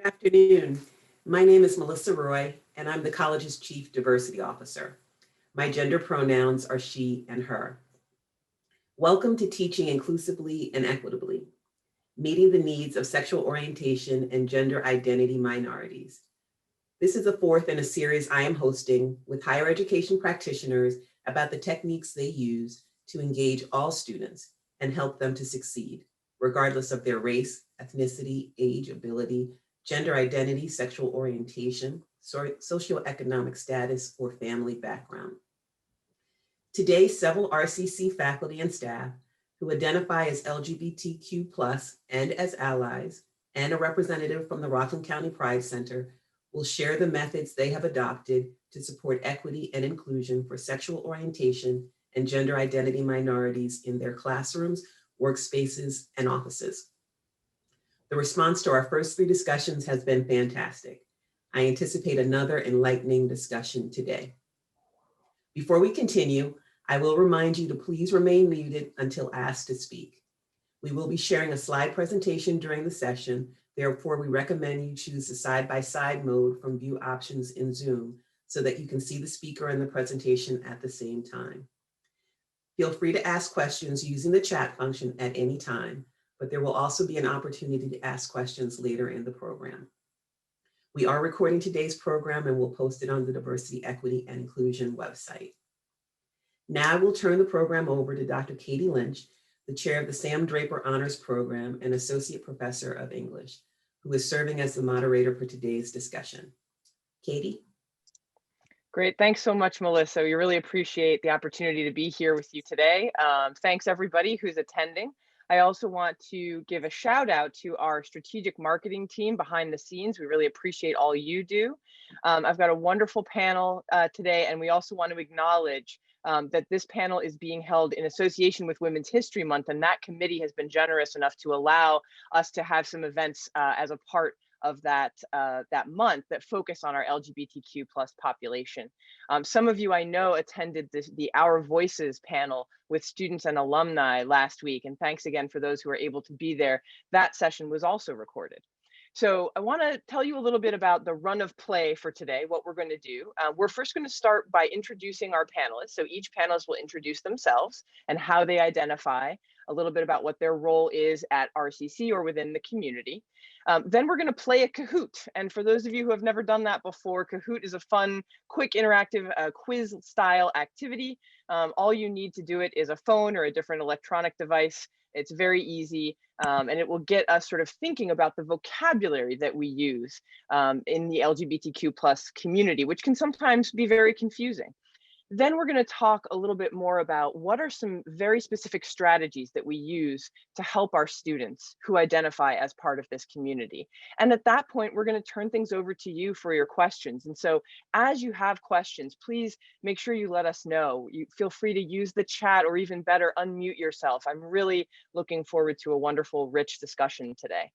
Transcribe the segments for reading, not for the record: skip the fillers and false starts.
Afternoon. My name is Melissa Roy, and I'm the college's Chief Diversity Officer. My gender pronouns are she and her. Welcome to Teaching Inclusively and Equitably, meeting the needs of sexual orientation and gender identity minorities. This is the fourth in a series I am hosting with higher education practitioners about the techniques they use to engage all students and help them to succeed, regardless of their race, ethnicity, age, ability, gender identity, sexual orientation, socioeconomic status, or family background. Today, several RCC faculty and staff who identify as LGBTQ+ and as allies, and a representative from the Rockland County Pride Center will share the methods they have adopted to support equity and inclusion for sexual orientation and gender identity minorities in their classrooms, workspaces, and offices. The response to our first three discussions has been fantastic. I anticipate another enlightening discussion today. Before we continue, I will remind you to please remain muted until asked to speak. We will be sharing a slide presentation during the session. Therefore, we recommend you choose the side-by-side mode from view options in Zoom so that you can see the speaker and the presentation at the same time. Feel free to ask questions using the chat function at any time, but there will also be an opportunity to ask questions later in the program. We are recording today's program and we'll post it on the Diversity, Equity, and Inclusion website. Now I will turn the program over to Dr. Katie Lynch, the chair of the Sam Draper Honors Program and Associate Professor of English, who is serving as the moderator for today's discussion. Katie? Great, thanks so much, Melissa. We really appreciate the opportunity to be here with you today. Thanks everybody who's attending. I also want to give a shout out to our strategic marketing team behind the scenes. We really appreciate all you do. I've got a wonderful panel today, and we also want to acknowledge that this panel is being held in association with Women's History Month, and that committee has been generous enough to allow us to have some events as a part of that month that focus on our LGBTQ+ population. Some of you I know attended the Our Voices panel with students and alumni last week, and thanks again for those who were able to be there. That session was also recorded. So I want to tell you a little bit about the run of play for today, what we're going to do. We're first going to start by introducing our panelists. So each panelist will introduce themselves and how they identify, a little bit about what their role is at RCC or within the community. Then we're going to play a Kahoot. And for those of you who have never done that before, Kahoot is a fun, quick, interactive quiz style activity. All you need to do it is a phone or a different electronic device. It's very easy, and it will get us sort of thinking about the vocabulary that we use in the LGBTQ+ community, which can sometimes be very confusing. Then we're going to talk a little bit more about what are some very specific strategies that we use to help our students who identify as part of this community. And at that point, we're going to turn things over to you for your questions. And so as you have questions, please make sure you let us know. You feel free to use the chat, or even better, unmute yourself. I'm really looking forward to a wonderful, rich discussion today.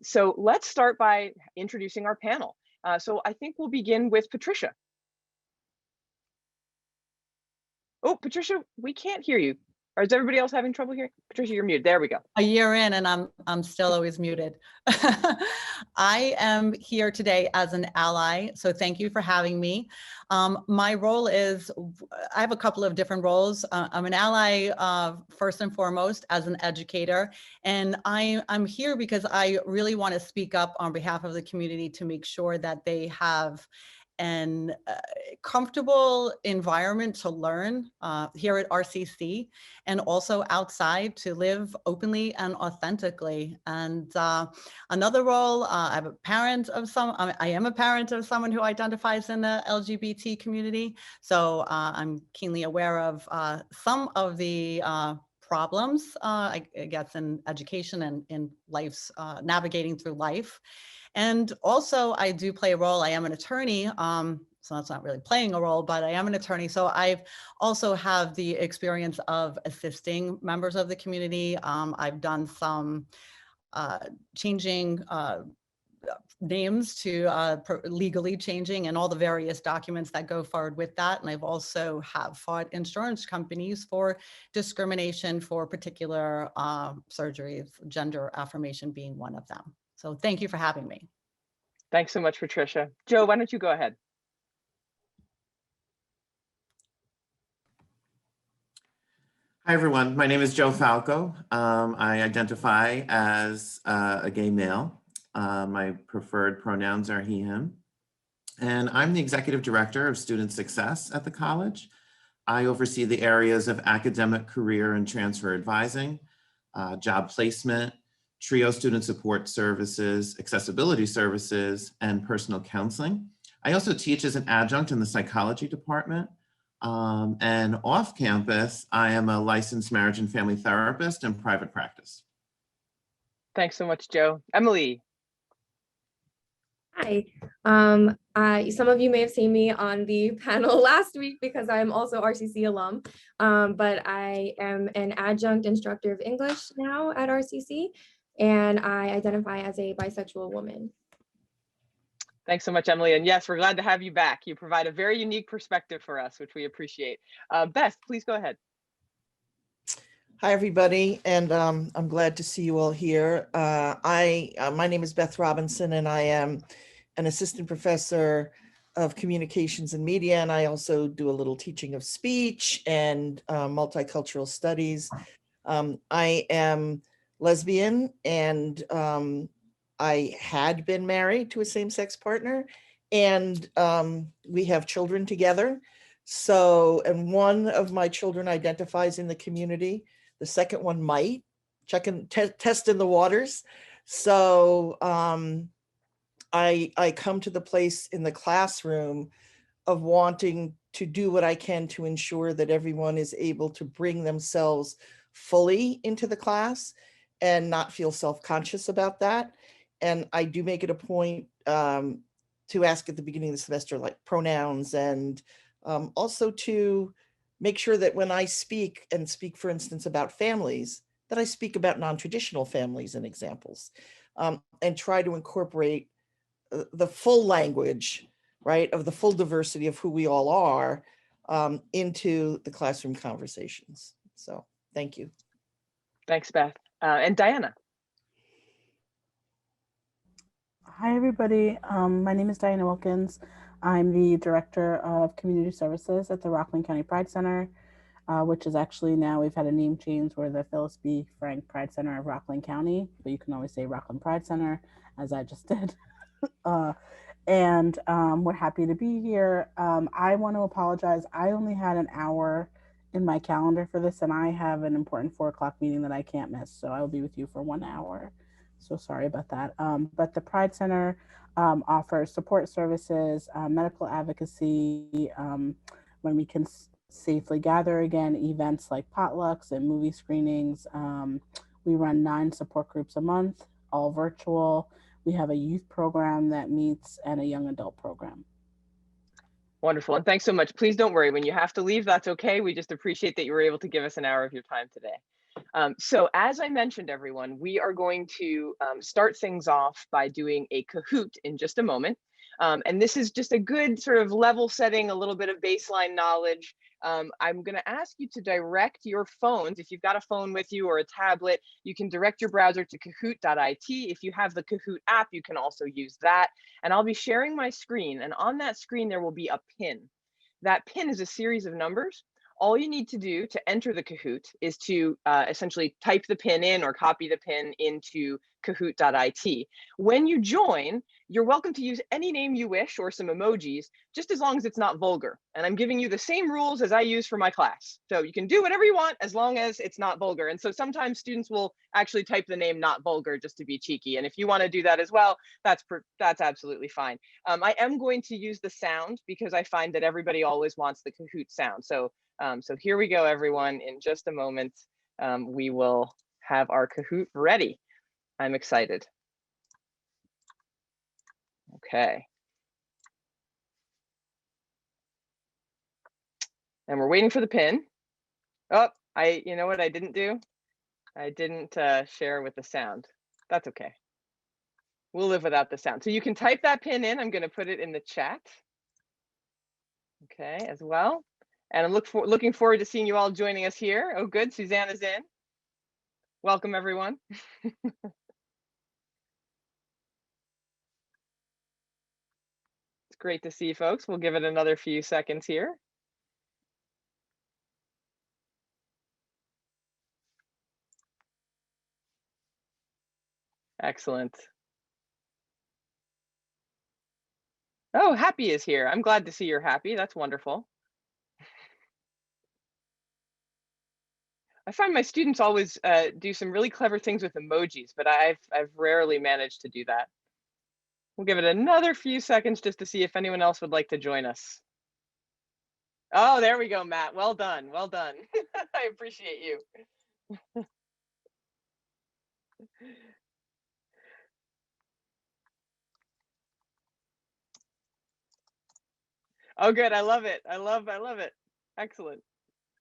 So let's start by introducing our panel. So I think we'll begin with Patricia. Oh, Patricia, we can't hear you. Or is everybody else having trouble hearing? Patricia, you're muted. There we go. A year in, and I'm still always muted. I am here today as an ally, so thank you for having me. My role is, I have a couple of different roles. I'm an ally first and foremost as an educator, and I'm here because I really want to speak up on behalf of the community to make sure that they have an comfortable environment to learn here at RCC, and also outside to live openly and authentically. And another role, I am a parent of someone who identifies in the LGBT community. So I'm keenly aware of some of the problems, I guess, in education and in life's navigating through life. And also I do play a role. I am an attorney, so that's not really playing a role, but I am an attorney. So I've also have the experience of assisting members of the community. I've done some changing names to legally changing and all the various documents that go forward with that. And I've also have fought insurance companies for discrimination for particular surgeries, gender affirmation being one of them. So thank you for having me. Thanks so much, Patricia. Joe, why don't you go ahead? Hi, everyone. My name is Joe Falco. I identify as a gay male. My preferred pronouns are he, him. And I'm the executive director of student success at the college. I oversee the areas of academic, career, and transfer advising, job placement, TRIO student support services, accessibility services, and personal counseling. I also teach as an adjunct in the psychology department. And off campus, I am a licensed marriage and family therapist in private practice. Thanks so much, Joe. Emily. Hi. Some of you may have seen me on the panel last week because I'm also RCC alum, but I am an adjunct instructor of English now at RCC, and I identify as a bisexual woman. Thanks so much, Emily. And yes, we're glad to have you back. You provide a very unique perspective for us, which we appreciate. Beth, please go ahead. Hi, everybody, and I'm glad to see you all here. My name is Beth Robinson, and I am an assistant professor of communications and media, and I also do a little teaching of speech and multicultural studies. I am lesbian, and I had been married to a same-sex partner, and we have children together. So, and one of my children identifies in the community. The second one might test in the waters. So I come to the place in the classroom of wanting to do what I can to ensure that everyone is able to bring themselves fully into the class and not feel self-conscious about that. And I do make it a point to ask at the beginning of the semester, like pronouns, and also to make sure that when I speak, for instance, about families, that I speak about non-traditional families and examples, and try to incorporate the full language, right, of the full diversity of who we all are into the classroom conversations. So thank you. Thanks, Beth. And Diana. Hi, everybody. My name is Diana Wilkins. I'm the Director of Community Services at the Rockland County Pride Center, which is actually now, we've had a name change. We're the Phyllis B. Frank Pride Center of Rockland County, but you can always say Rockland Pride Center, as I just did. And we're happy to be here. I want to apologize. I only had an hour in my calendar for this, and I have an important 4 o'clock meeting that I can't miss. So I will be with you for 1 hour. So sorry about that. But the Pride Center offers support services, medical advocacy, when we can safely gather again, events like potlucks and movie screenings. We run 9 support groups a month, all virtual. We have a youth program that meets and a young adult program. Wonderful. And thanks so much. Please don't worry. When you have to leave, that's okay. We just appreciate that you were able to give us an hour of your time today. So as I mentioned, everyone, we are going to start things off by doing a Kahoot in just a moment. And this is just a good sort of level setting, a little bit of baseline knowledge. I'm going to ask you to direct your phones. If you've got a phone with you or a tablet, you can direct your browser to kahoot.it. If you have the Kahoot app, you can also use that. And I'll be sharing my screen. And on that screen, there will be a pin. That pin is a series of numbers. All you need to do to enter the Kahoot is to essentially type the pin in or copy the pin into kahoot.it. When you join, you're welcome to use any name you wish or some emojis, just as long as it's not vulgar. And I'm giving you the same rules as I use for my class. So you can do whatever you want as long as it's not vulgar. And so sometimes students will actually type the name not vulgar just to be cheeky. And if you want to do that as well, that's absolutely fine. I am going to use the sound because I find that everybody always wants the Kahoot sound. So here we go, everyone. In just a moment, we will have our Kahoot ready. I'm excited. Okay. And we're waiting for the pin. Oh, you know what I didn't do? I didn't share with the sound. That's okay. We'll live without the sound. So you can type that pin in. I'm going to put it in the chat. Okay, as well. And I'm looking forward to seeing you all joining us here. Oh, good. Suzanne is in. Welcome, everyone. It's great to see you folks. We'll give it another few seconds here. Excellent. Oh, Happy is here. I'm glad to see you're happy. That's wonderful. I find my students always do some really clever things with emojis, but I've rarely managed to do that. We'll give it another few seconds just to see if anyone else would like to join us. Oh, there we go, Matt. Well done. Well done. I appreciate you. Oh, good. I love it. I love it. Excellent.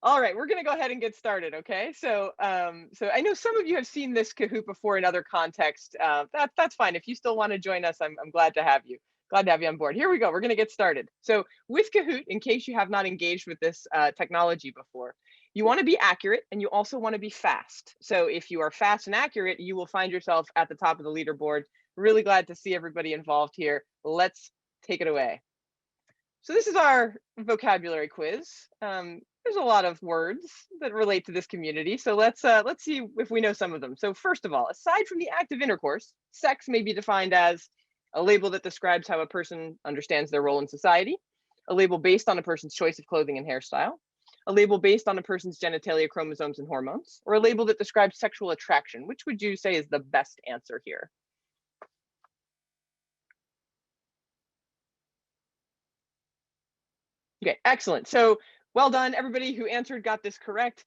All right, we're going to go ahead and get started, okay? So I know some of you have seen this Kahoot before in other contexts. That's fine. If you still want to join us, I'm glad to have you. Glad to have you on board. Here we go. We're going to get started. So with Kahoot, in case you have not engaged with this technology before, you want to be accurate and you also want to be fast. So if you are fast and accurate, you will find yourself at the top of the leaderboard. Really glad to see everybody involved here. Let's take it away. So this is our vocabulary quiz. There's a lot of words that relate to this community. So let's see if we know some of them. So first of all, aside from the act of intercourse, sex may be defined as a label that describes how a person understands their role in society, a label based on a person's choice of clothing and hairstyle, a label based on a person's genitalia, chromosomes, and hormones, or a label that describes sexual attraction. Which would you say is the best answer here? Okay, excellent. So well done, everybody who answered got this correct.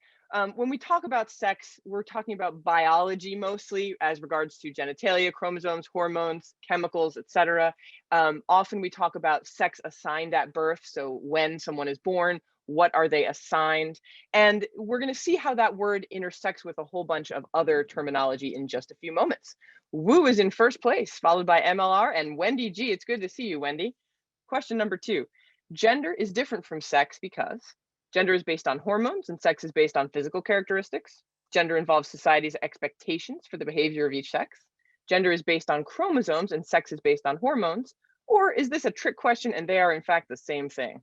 When we talk about sex, we're talking about biology mostly as regards to genitalia, chromosomes, hormones, chemicals, etc. Often we talk about sex assigned at birth. So when someone is born, what are they assigned? And we're going to see how that word intersects with a whole bunch of other terminology in just a few moments. Woo is in first place, followed by MLR and Wendy G. It's good to see you, Wendy. Question number 2. Gender is different from sex because gender is based on hormones and sex is based on physical characteristics. Gender involves society's expectations for the behavior of each sex. Gender is based on chromosomes and sex is based on hormones. Or is this a trick question and they are in fact the same thing?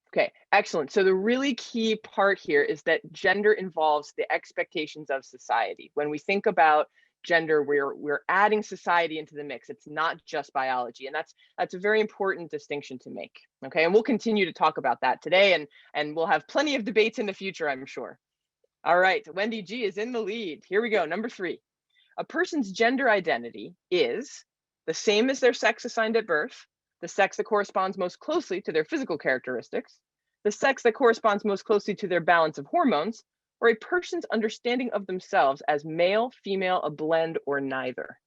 Okay, excellent. So the really key part here is that gender involves the expectations of society. When we think about gender, we're adding society into the mix. It's not just biology, and that's a very important distinction to make. Okay, and we'll continue to talk about that today, and we'll have plenty of debates in the future, I'm sure. All right, Wendy G is in the lead. Here we go. Number 3. A person's gender identity is the same as their sex assigned at birth, the sex that corresponds most closely to their physical characteristics, the sex that corresponds most closely to their balance of hormones, or a person's understanding of themselves as male, female, a blend, or neither.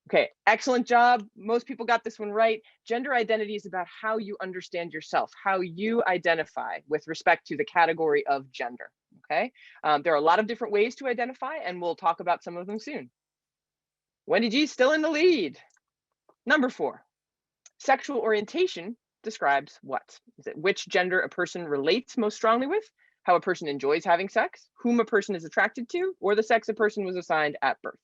Okay, excellent job. Most people got this one right. Gender identity is about how you understand yourself, how you identify with respect to the category of gender. Okay, there are a lot of different ways to identify, and we'll talk about some of them soon. Wendy G is still in the lead. Number 4, sexual orientation describes what? Is it which gender a person relates most strongly with, how a person enjoys having sex, whom a person is attracted to, or the sex a person was assigned at birth?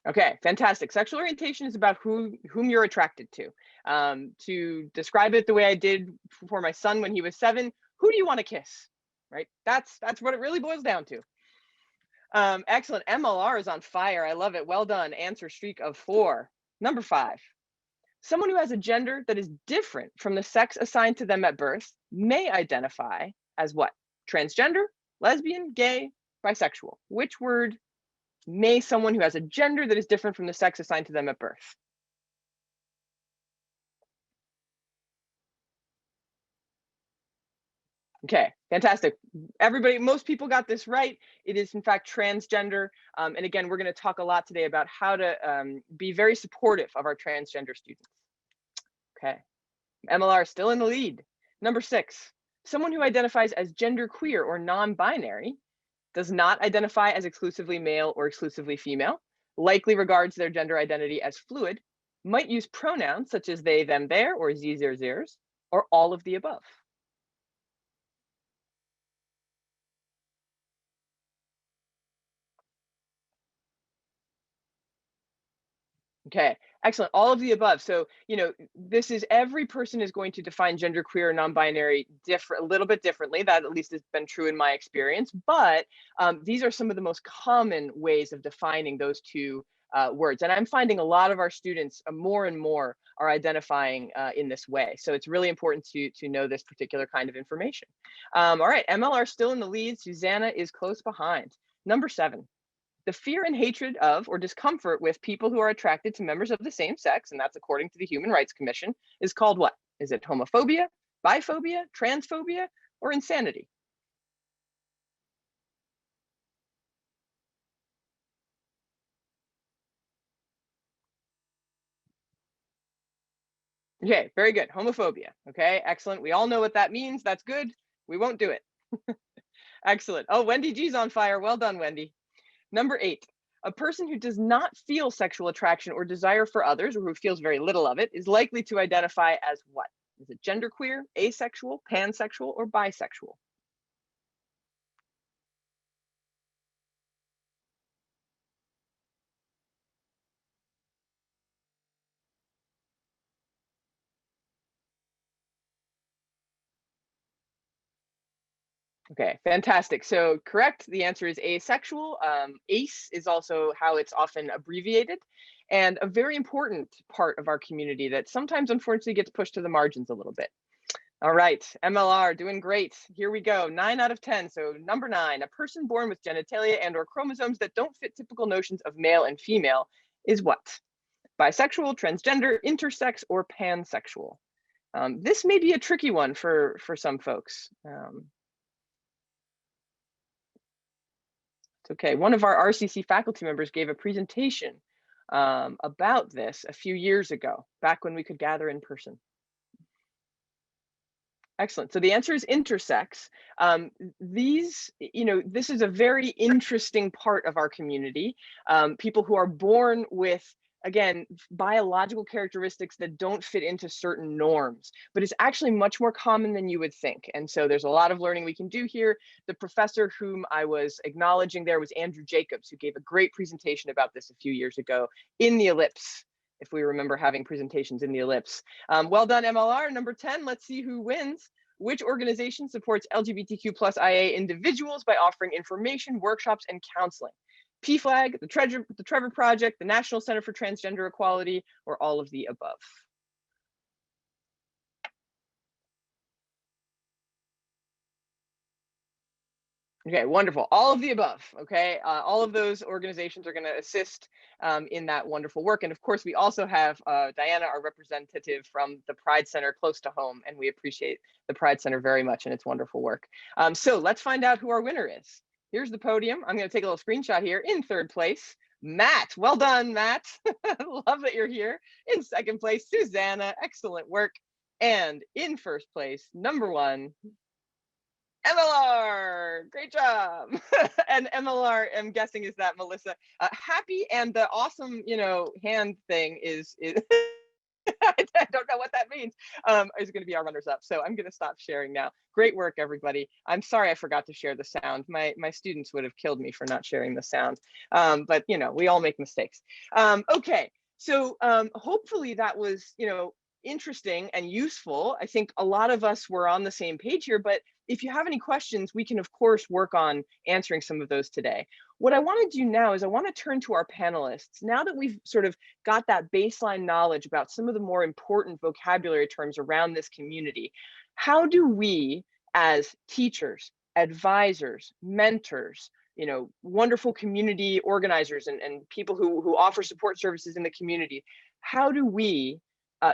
Okay, fantastic. Sexual orientation is about whom you're attracted to. To describe it the way I did for my son when he was 7, who do you want to kiss? Right? That's what it really boils down to. Excellent. MLR is on fire. I love it. Well done. Answer streak of 4. Number 5. Someone who has a gender that is different from the sex assigned to them at birth may identify as what? Transgender, lesbian, gay, bisexual. Which word may someone who has a gender that is different from the sex assigned to them at birth? Okay, fantastic. Everybody, most people got this right. It is in fact transgender. And again, we're going to talk a lot today about how to be very supportive of our transgender students. Okay, MLR is still in the lead. Number 6, someone who identifies as genderqueer or non-binary does not identify as exclusively male or exclusively female, likely regards their gender identity as fluid, might use pronouns such as they, them, their, or sie, their, theirs, or all of the above. Okay, excellent. All of the above. So, this is every person is going to define genderqueer or non-binary a little bit differently. That at least has been true in my experience. But these are some of the most common ways of defining those two words. And I'm finding a lot of our students more and more are identifying in this way. So it's really important to know this particular kind of information. All right, MLR still in the lead. Susanna is close behind. Number 7. The fear and hatred of or discomfort with people who are attracted to members of the same sex, and that's according to the Human Rights Commission, is called what? Is it homophobia, biphobia, transphobia, or insanity? Okay, very good. Homophobia. Okay, excellent. We all know what that means. That's good. We won't do it. Excellent. Oh, Wendy G's on fire. Well done, Wendy. Number 8. A person who does not feel sexual attraction or desire for others, or who feels very little of it, is likely to identify as what? Is it genderqueer, asexual, pansexual, or bisexual? Okay, fantastic. So correct, the answer is asexual. ACE is also how it's often abbreviated, and a very important part of our community that sometimes unfortunately gets pushed to the margins a little bit. All right, MLR doing great. Here we go, 9 out of 10. So number 9, a person born with genitalia and or chromosomes that don't fit typical notions of male and female is what? Bisexual, transgender, intersex, or pansexual? This may be a tricky one for some folks. It's okay. One of our RCC faculty members gave a presentation about this a few years ago, back when we could gather in person. Excellent. So the answer is intersex. This is a very interesting part of our community. People who are born with, again, biological characteristics that don't fit into certain norms, but it's actually much more common than you would think. And so there's a lot of learning we can do here. The professor whom I was acknowledging there was Andrew Jacobs, who gave a great presentation about this a few years ago in the Ellipse, if we remember having presentations in the Ellipse. Well done, MLR. Number 10, let's see who wins. Which organization supports LGBTQ+ IA individuals by offering information, workshops, and counseling? PFLAG, the Trevor Project, the National Center for Transgender Equality, or all of the above? Okay, wonderful. All of the above, okay? All of those organizations are gonna assist in that wonderful work. And of course, we also have Diana, our representative from the Pride Center close to home, and we appreciate the Pride Center very much and its wonderful work. So let's find out who our winner is. Here's the podium. I'm gonna take a little screenshot here. In 3rd place, Matt. Well done, Matt. Love that you're here. In 2nd place, Susanna. Excellent work. And in 1st place, number 1, MLR, great job. And MLR, I'm guessing, is that Melissa. Happy, and the awesome, hand thing is I don't know what that means, is going to be our runners up. So I'm going to stop sharing now. Great work, everybody. I'm sorry I forgot to share the sound. My students would have killed me for not sharing the sound. But, we all make mistakes. Okay, so hopefully that was, interesting and useful. I think a lot of us were on the same page here, but if you have any questions, we can of course work on answering some of those today. What I want to do now is I want to turn to our panelists. Now that we've sort of got that baseline knowledge about some of the more important vocabulary terms around this community, how do we as teachers, advisors, mentors, wonderful community organizers and people who offer support services in the community, how do we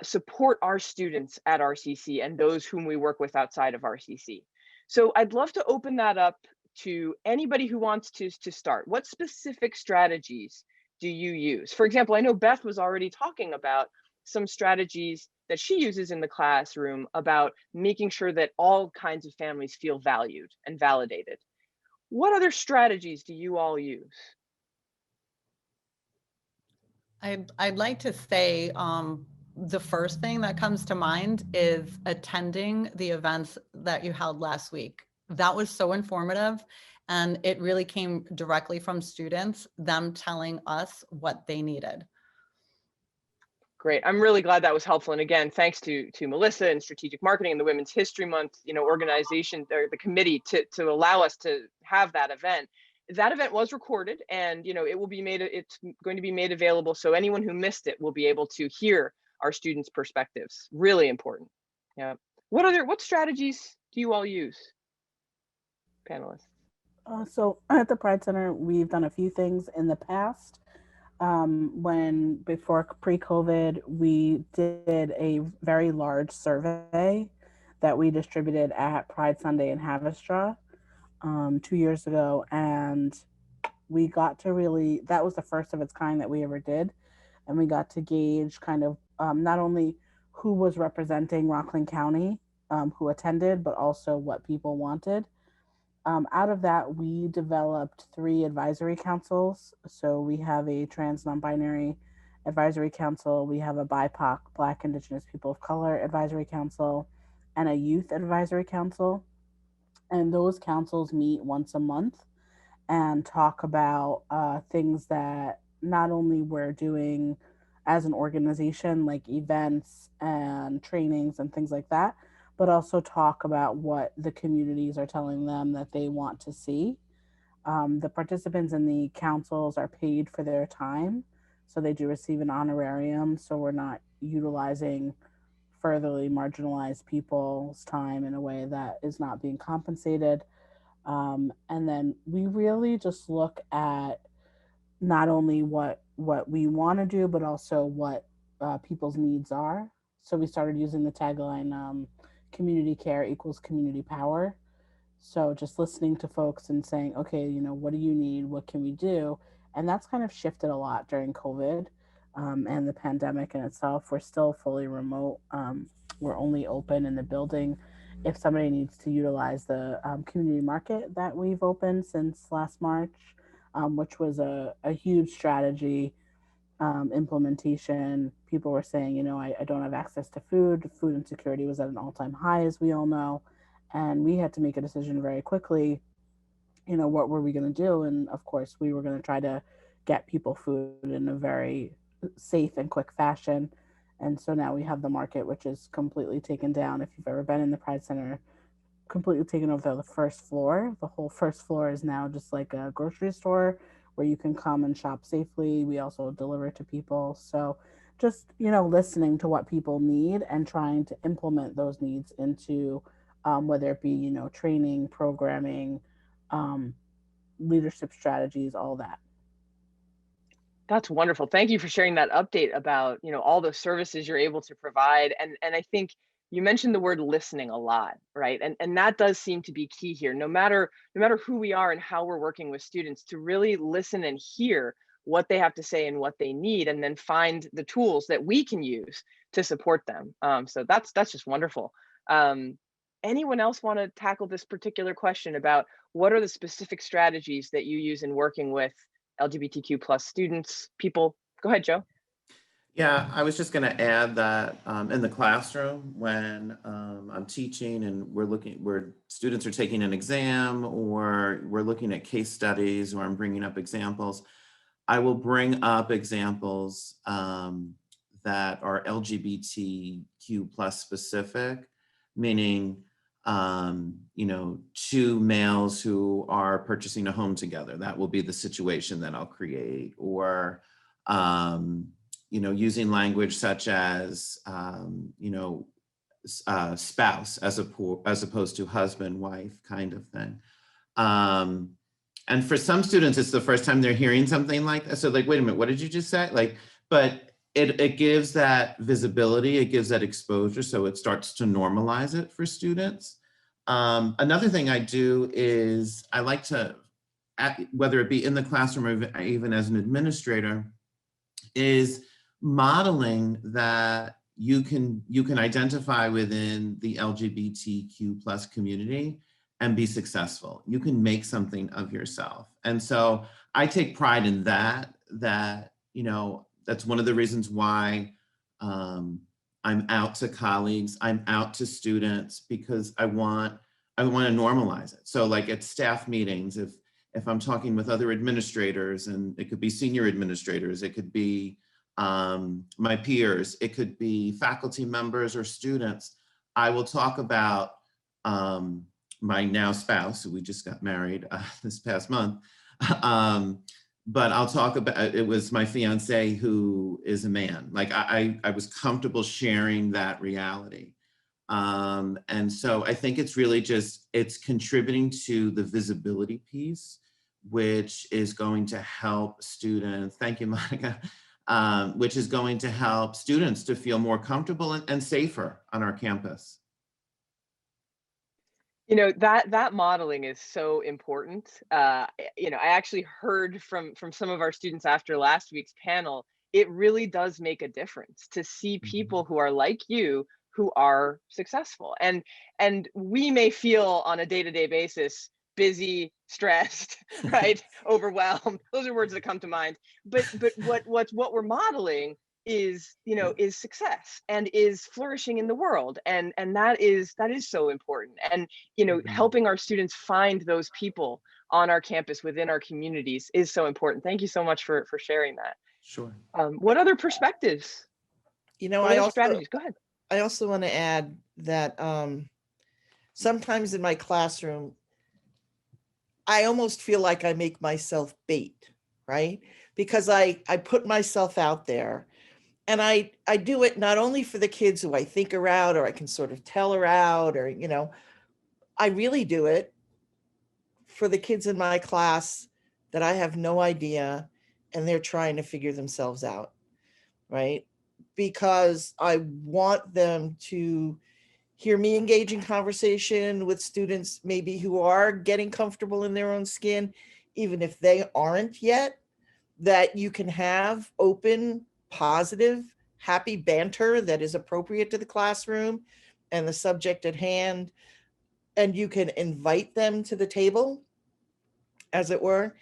support our students at RCC and those whom we work with outside of RCC? So I'd love to open that up to anybody who wants to start. What specific strategies do you use? For example, I know Beth was already talking about some strategies that she uses in the classroom about making sure that all kinds of families feel valued and validated. What other strategies do you all use? I'd like to say the first thing that comes to mind is attending the events that you held last week. That was so informative, and it really came directly from students, them telling us what they needed. Great. I'm really glad that was helpful. And again, thanks to Melissa and Strategic Marketing and the Women's History Month, organization or the committee to allow us to have that event. That event was recorded, and it will be it's going to be made available, so anyone who missed it will be able to hear our students' perspectives. Really important. Yeah. What strategies do you all use, panelists? So at the Pride Center, we've done a few things in the past. Before pre-COVID, we did a very large survey that we distributed at Pride Sunday in Haverstraw 2 years ago. And we got to that was the first of its kind that we ever did. And we got to gauge kind of not only who was representing Rockland County, who attended, but also what people wanted. Out of that, we developed 3 advisory councils. So we have a trans non-binary advisory council, we have a BIPOC, Black, Indigenous, People of Color advisory council, and a youth advisory council. And those councils meet once a month and talk about things that not only we're doing as an organization, like events and trainings and things like that, but also talk about what the communities are telling them that they want to see. The participants in the councils are paid for their time, so they do receive an honorarium, so we're not utilizing furtherly marginalized people's time in a way that is not being compensated. And then we really just look at not only what we want to do, but also what people's needs are. So we started using the tagline, community care equals community power. So just listening to folks and saying, okay, what do you need? What can we do? And that's kind of shifted a lot during COVID and the pandemic in itself. We're still fully remote. We're only open in the building if somebody needs to utilize the community market that we've opened since last March, which was a huge strategy implementation. People were saying, I don't have access to food. Food insecurity was at an all-time high, as we all know. And we had to make a decision very quickly, what were we going to do? And of course, we were going to try to get people food in a very safe and quick fashion. And so now we have the market, which is completely taken down. If you've ever been in the Pride Center, completely taken over the first floor. The whole first floor is now just like a grocery store where you can come and shop safely. We also deliver to people. So just, listening to what people need and trying to implement those needs into whether it be, training, programming, leadership strategies, all that. That's wonderful. Thank you for sharing that update about, all the services you're able to provide. And I think you mentioned the word listening a lot, right? And that does seem to be key here, no matter who we are and how we're working with students, to really listen and hear what they have to say and what they need, and then find the tools that we can use to support them. So that's just wonderful. Anyone else want to tackle this particular question about what are the specific strategies that you use in working with LGBTQ plus students, people? Go ahead, Joe. Yeah, I was just going to add that in the classroom, when I'm teaching and where students are taking an exam, or we're looking at case studies, or I'm bringing up examples, I will bring up examples that are LGBTQ plus specific, meaning, 2 males who are purchasing a home together. That will be the situation that I'll create. Or, using language such as, spouse as opposed to husband, wife kind of thing. And for some students, it's the first time they're hearing something like that. So like, wait a minute, what did you just say? But it gives that visibility, it gives that exposure, so it starts to normalize it for students. Another thing I do is I like to, whether it be in the classroom or even as an administrator, is modeling that you can identify within the LGBTQ plus community and be successful. You can make something of yourself. And so I take pride in that, That's one of the reasons why I'm out to colleagues, I'm out to students, because I want to normalize it. So like at staff meetings, if I'm talking with other administrators, and it could be senior administrators, it could be my peers, it could be faculty members or students, I will talk about my now spouse, who we just got married this past month. But I'll talk about, it was my fiance who is a man. Like I was comfortable sharing that reality. And so I think it's really just, it's contributing to the visibility piece, which is going to help students, thank you, Monica, which is going to help students to feel more comfortable and safer on our campus. You know, that modeling is so important. You know, I actually heard from some of our students after last week's panel, it really does make a difference to see people who are like you, who are successful. And we may feel on a day-to-day basis busy, stressed, right, overwhelmed. Those are words that come to mind. But what we're modeling is, you know, is success and is flourishing in the world, and that is so important. And you know, helping our students find those people on our campus, within our communities, is so important. Thank you so much for sharing that. Sure. What other perspectives? You know, What other strategies? Go ahead. I also want to add that sometimes in my classroom, I almost feel like I make myself bait, right? Because I put myself out there, and I do it not only for the kids who I think are out, or I can sort of tell are out, or, you know, I really do it for the kids in my class that I have no idea, and they're trying to figure themselves out, right? Because I want them to hear me engage in conversation with students maybe who are getting comfortable in their own skin, even if they aren't yet, that you can have open, positive, happy banter that is appropriate to the classroom and the subject at hand. And you can invite them to the table, as it were.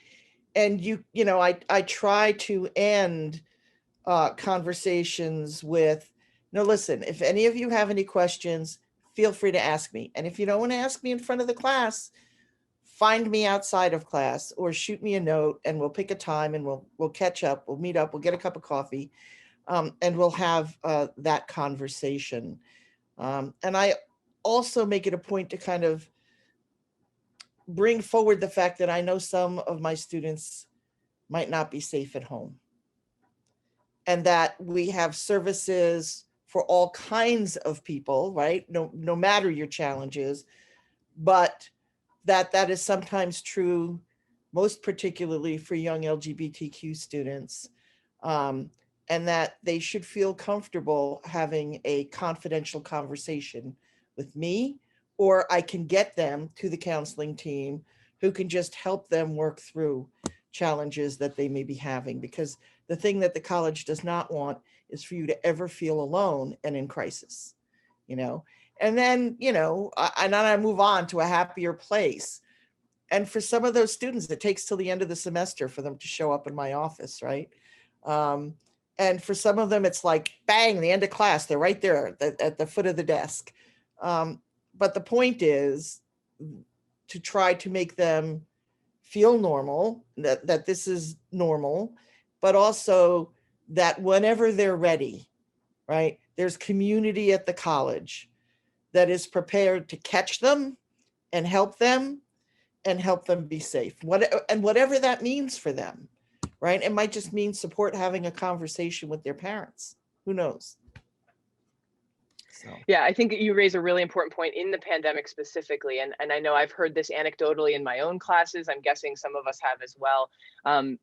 And you know, I try to end conversations with, no, listen, if any of you have any questions, feel free to ask me. And if you don't want to ask me in front of the class, find me outside of class, or shoot me a note, and we'll pick a time, and we'll catch up, we'll meet up, we'll get a cup of coffee, and we'll have that conversation. And I also make it a point to kind of bring forward the fact that I know some of my students might not be safe at home, and that we have services for all kinds of people, right? No matter your challenges, but that is sometimes true, most particularly for young LGBTQ students, and that they should feel comfortable having a confidential conversation with me, or I can get them to the counseling team who can just help them work through challenges that they may be having. Because the thing that the college does not want is for you to ever feel alone and in crisis, you know? And then, you know, and then I move on to a happier place. And for some of those students, it takes till the end of the semester for them to show up in my office, right? And for some of them, it's like, bang, the end of class, they're right there at the foot of the desk. But the point is to try to make them feel normal, that this is normal, but also that whenever they're ready, right, there's community at the college that is prepared to catch them and help them be safe. Whatever that means for them, right? It might just mean support having a conversation with their parents. Who knows? So. Yeah, I think you raise a really important point in the pandemic specifically. And I know I've heard this anecdotally in my own classes. I'm guessing some of us have as well.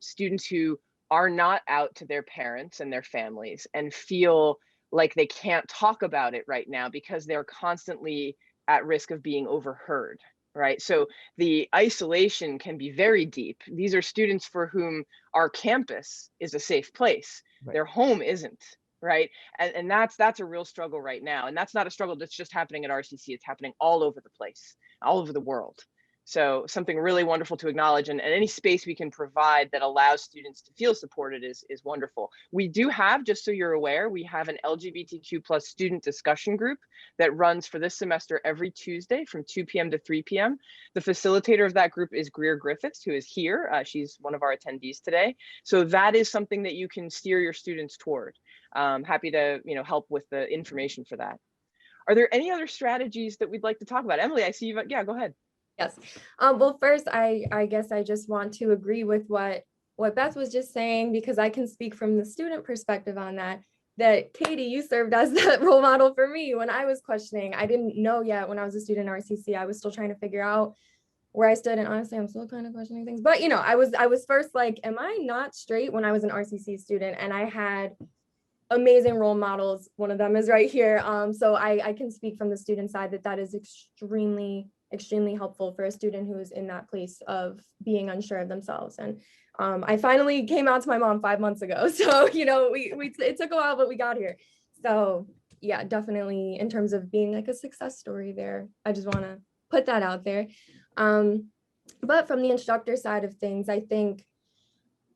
Students who are not out to their parents and their families and feel like they can't talk about it right now because they're constantly at risk of being overheard, right? So the isolation can be very deep. These are students for whom our campus is a safe place. Right. Their home isn't, right? And that's a real struggle right now. And that's not a struggle that's just happening at RCC. It's happening all over the place, all over the world. So something really wonderful to acknowledge, and any space we can provide that allows students to feel supported is wonderful. We do have, just so you're aware, we have an LGBTQ plus student discussion group that runs for this semester every Tuesday from 2 p.m. to 3 p.m. The facilitator of that group is Greer Griffiths, who is here. She's one of our attendees today. So that is something that you can steer your students toward. Happy to help with the information for that. Are there any other strategies that we'd like to talk about? Emily, I see you. Yeah, go ahead. Yes. Well, first, I guess I just want to agree with what Beth was just saying, because I can speak from the student perspective on that. That Katie, you served as that role model for me when I was questioning. I didn't know yet when I was a student in RCC. I was still trying to figure out where I stood, and honestly, I'm still kind of questioning things. But I was first like, am I not straight when I was an RCC student? And I had amazing role models. One of them is right here. So I can speak from the student side that is extremely helpful for a student who is in that place of being unsure of themselves. And I finally came out to my mom 5 months ago. So, it took a while, but we got here. So yeah, definitely in terms of being like a success story there, I just want to put that out there. But from the instructor side of things, I think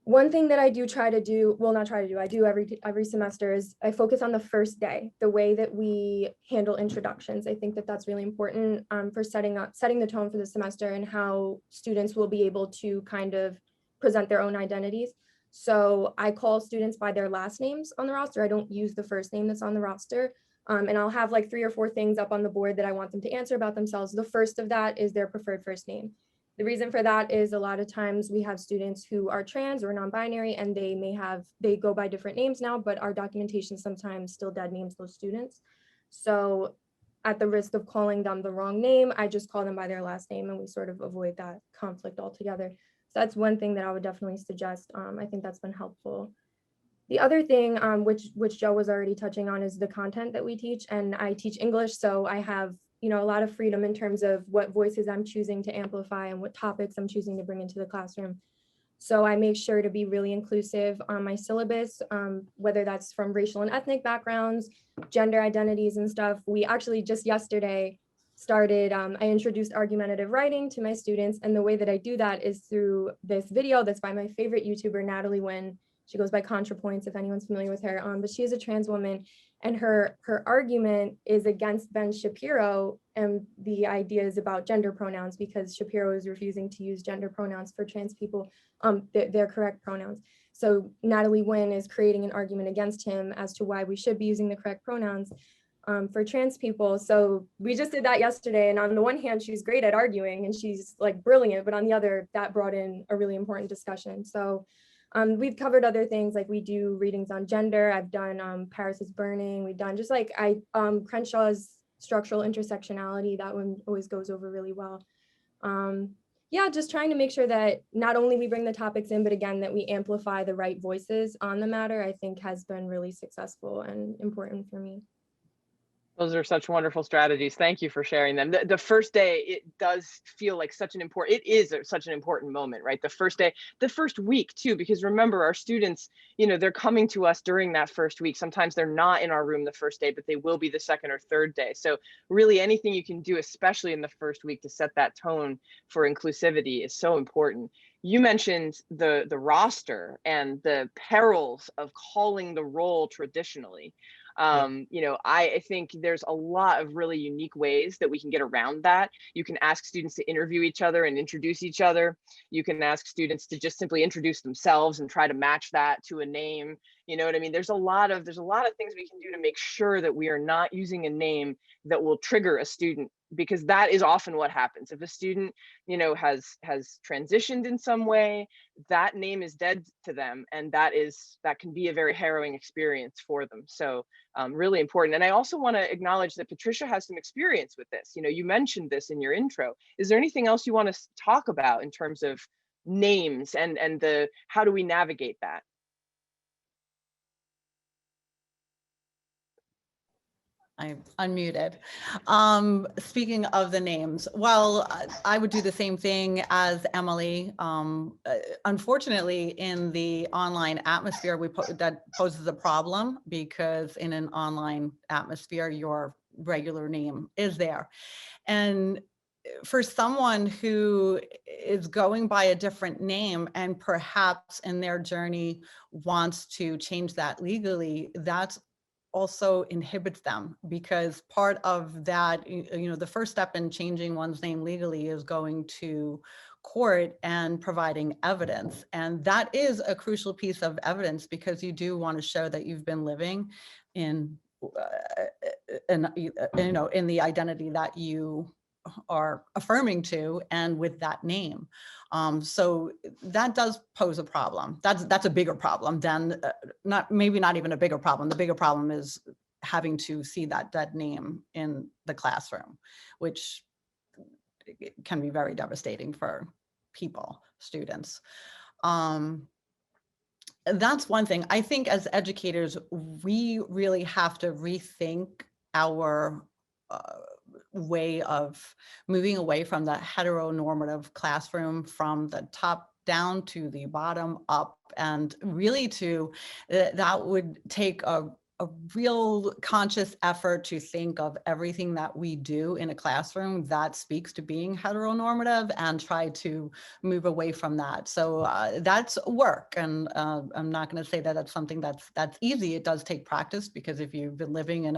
one thing that I do try to do, well, not try to do, I do every semester, is I focus on the first day, the way that we handle introductions. I think that that's really important for setting the tone for the semester and how students will be able to kind of present their own identities. So I call students by their last names on the roster. I don't use the first name that's on the roster. And I'll have like 3 or 4 things up on the board that I want them to answer about themselves. The first of that is their preferred first name. The reason for that is a lot of times we have students who are trans or non-binary, and they go by different names now, but our documentation sometimes still dead names those students. So at the risk of calling them the wrong name, I just call them by their last name, and we sort of avoid that conflict altogether. So that's one thing that I would definitely suggest. I think that's been helpful. The other thing, which Joe was already touching on, is the content that we teach. And I teach English, so I have a lot of freedom in terms of what voices I'm choosing to amplify and what topics I'm choosing to bring into the classroom. So I make sure to be really inclusive on my syllabus, whether that's from racial and ethnic backgrounds, gender identities and stuff. We actually just yesterday started, I introduced argumentative writing to my students. And the way that I do that is through this video that's by my favorite YouTuber, Natalie Wynn. She goes by ContraPoints, if anyone's familiar with her, but she is a trans woman, and her argument is against Ben Shapiro and the ideas about gender pronouns, because Shapiro is refusing to use gender pronouns for trans people, their correct pronouns. So Natalie Wynn is creating an argument against him as to why we should be using the correct pronouns for trans people. So we just did that yesterday, and on the one hand, she's great at arguing and she's like brilliant, but on the other, that brought in a really important discussion. So we've covered other things, like we do readings on gender. I've done Paris is Burning. We've done just like Crenshaw's structural intersectionality. That one always goes over really well. Yeah, just trying to make sure that not only we bring the topics in, but again, that we amplify the right voices on the matter, I think has been really successful and important for me. Those are such wonderful strategies. Thank you for sharing them. The first day, it does feel like such an important moment, right? The first day, the first week too, because remember, our students, they're coming to us during that first week. Sometimes they're not in our room the first day, but they will be the second or third day. So really anything you can do, especially in the first week, to set that tone for inclusivity is so important. You mentioned the roster and the perils of calling the roll traditionally. I think there's a lot of really unique ways that we can get around that. You can ask students to interview each other and introduce each other. You can ask students to just simply introduce themselves and try to match that to a name. You know what I mean? There's a lot of things we can do to make sure that we are not using a name that will trigger a student, because that is often what happens. If a student, has transitioned in some way, that name is dead to them, and that can be a very harrowing experience for them. So really important. And I also want to acknowledge that Patricia has some experience with this. You mentioned this in your intro. Is there anything else you want to talk about in terms of names and how do we navigate that? I'm unmuted. Speaking of the names, well, I would do the same thing as Emily. Unfortunately, in the online atmosphere, that poses a problem, because in an online atmosphere, your regular name is there. And for someone who is going by a different name and perhaps in their journey wants to change that legally, that's also inhibits them, because part of that, the first step in changing one's name legally is going to court and providing evidence. And that is a crucial piece of evidence, because you do want to show that you've been living in in the identity that you are affirming to, and with that name. So that does pose a problem. That's a bigger problem than maybe not even a bigger problem. The bigger problem is having to see that name in the classroom, which can be very devastating for people, students. That's one thing. I think as educators, we really have to rethink our way of moving away from the heteronormative classroom, from the top down to the bottom up, and really that would take a real conscious effort to think of everything that we do in a classroom that speaks to being heteronormative, and try to move away from that. So that's work, and I'm not going to say that that's something that's easy. It does take practice, because if you've been living in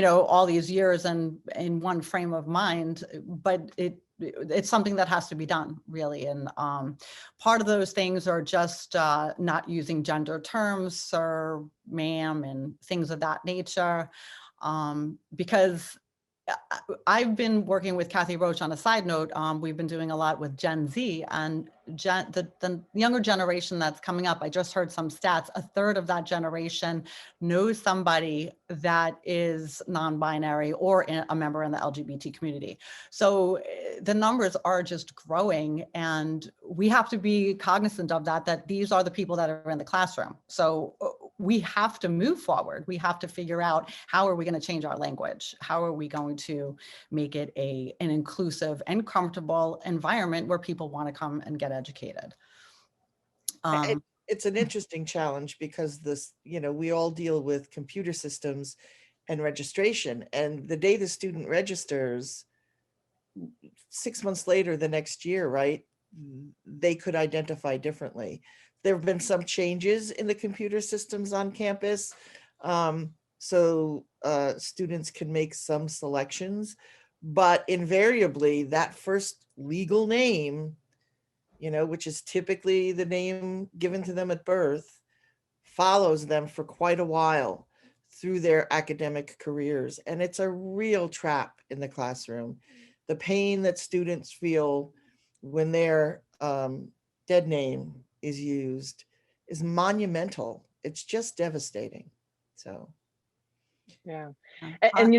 all these years and in one frame of mind, but it's something that has to be done, really. And part of those things are just not using gender terms, sir, ma'am, and things of that nature. Because I've been working with Kathy Roach on a side note. We've been doing a lot with Gen Z, and the younger generation that's coming up. I just heard some stats. A third of that generation knows somebody that is non-binary or a member in the LGBT community. So the numbers are just growing, and we have to be cognizant of that these are the people that are in the classroom. So we have to move forward. We have to figure out, how are we going to change our language? How are we going to make it an inclusive and comfortable environment where people want to come and get educated? It's an interesting challenge, because we all deal with computer systems and registration. And the day the student registers, 6 months later, the next year, right, they could identify differently. There have been some changes in the computer systems on campus, so students can make some selections, but invariably that first legal name, which is typically the name given to them at birth, follows them for quite a while through their academic careers. And it's a real trap in the classroom. The pain that students feel when their dead name is used is monumental. It's just devastating. So. Yeah. And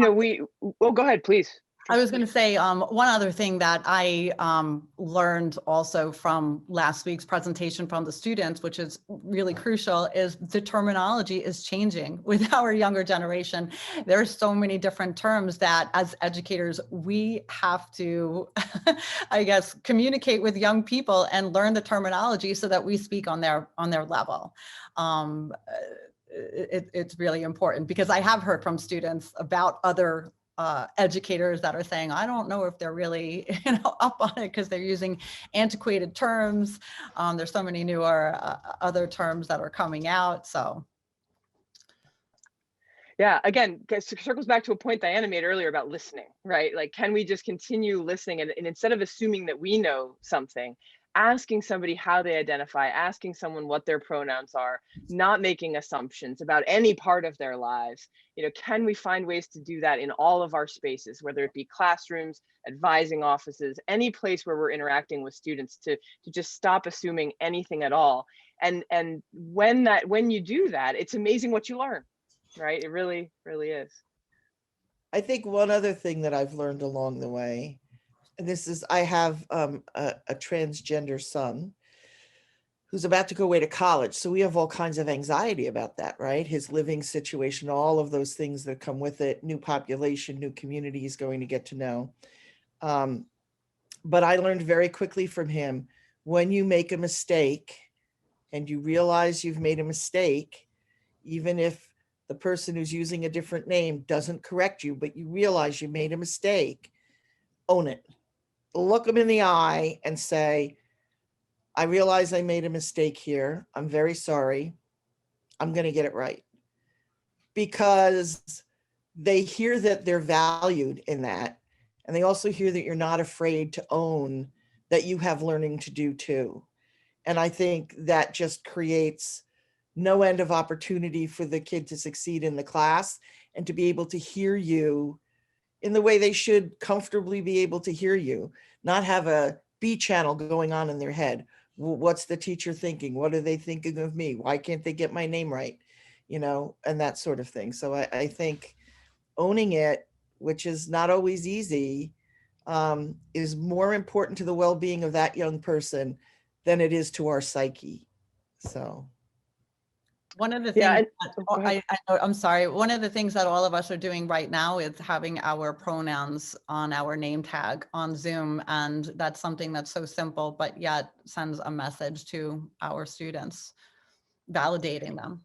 go ahead, please. I was going to say one other thing that I learned also from last week's presentation from the students, which is really crucial, is the terminology is changing with our younger generation. There are so many different terms that as educators, we have to, I guess, communicate with young people and learn the terminology so that we speak on their level. It's really important, because I have heard from students about other educators that are saying, I don't know if they're really up on it, because they're using antiquated terms. There's so many newer other terms that are coming out. So. Yeah, again, circles back to a point Diana made earlier about listening, right? Like, can we just continue listening, and instead of assuming that we know something, asking somebody how they identify, asking someone what their pronouns are, not making assumptions about any part of their lives. Can we find ways to do that in all of our spaces, whether it be classrooms, advising offices, any place where we're interacting with students, to just stop assuming anything at all. And when you do that, it's amazing what you learn, right? It really, really is. I think one other thing that I've learned along the way, and this is, I have a transgender son who's about to go away to college. So we have all kinds of anxiety about that, right? His living situation, all of those things that come with it, new population, new community he's going to get to know. But I learned very quickly from him, when you make a mistake and you realize you've made a mistake, even if the person who's using a different name doesn't correct you, but you realize you made a mistake, own it. look them in the eye and say, I realize I made a mistake here. I'm very sorry. I'm going to get it right. Because they hear that they're valued in that. And they also hear that you're not afraid to own that you have learning to do too. And I think that just creates no end of opportunity for the kid to succeed in the class and to be able to hear you in the way they should comfortably be able to hear you, not have a B channel going on in their head. What's the teacher thinking? What are they thinking of me? Why can't they get my name right? You know, and that sort of thing. So I think owning it, which is not always easy, is more important to the well-being of that young person than it is to our psyche. So. One of the Yeah, things, go ahead. I'm sorry, one of the things that all of us are doing right now is having our pronouns on our name tag on Zoom. And that's something that's so simple, but yet sends a message to our students, validating them.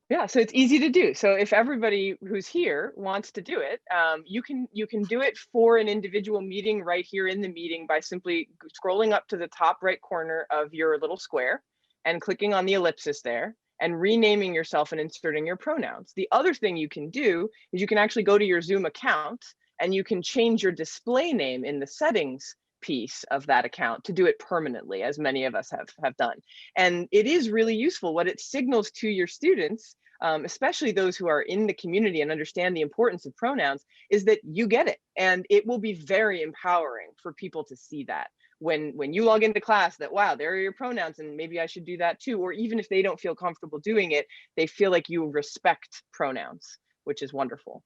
Yeah, so it's easy to do. So if everybody who's here wants to do it, you can do it for an individual meeting right here in the meeting by simply scrolling up to the top right corner of your little square and clicking on the ellipsis there and renaming yourself and inserting your pronouns. The other thing you can do is you can actually go to your Zoom account and you can change your display name in the settings piece of that account to do it permanently, as many of us have done. And it is really useful. What it signals to your students, especially those who are in the community and understand the importance of pronouns, is that you get it. And it will be very empowering for people to see that when you log into class, that, wow, there are your pronouns and maybe I should do that too. Or even if they don't feel comfortable doing it, they feel like you respect pronouns, which is wonderful.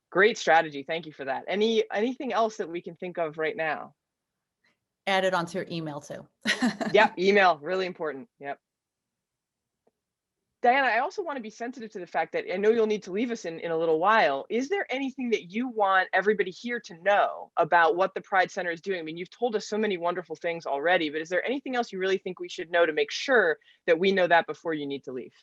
Great strategy. Thank you for that. Anything else that we can think of right now? Add it onto your email too. Yeah, email, really important. Yep. Diana, I also want to be sensitive to the fact that I know you'll need to leave us in a little while. Is there anything that you want everybody here to know about what the Pride Center is doing? I mean, you've told us so many wonderful things already, but is there anything else you really think we should know to make sure that we know that before you need to leave?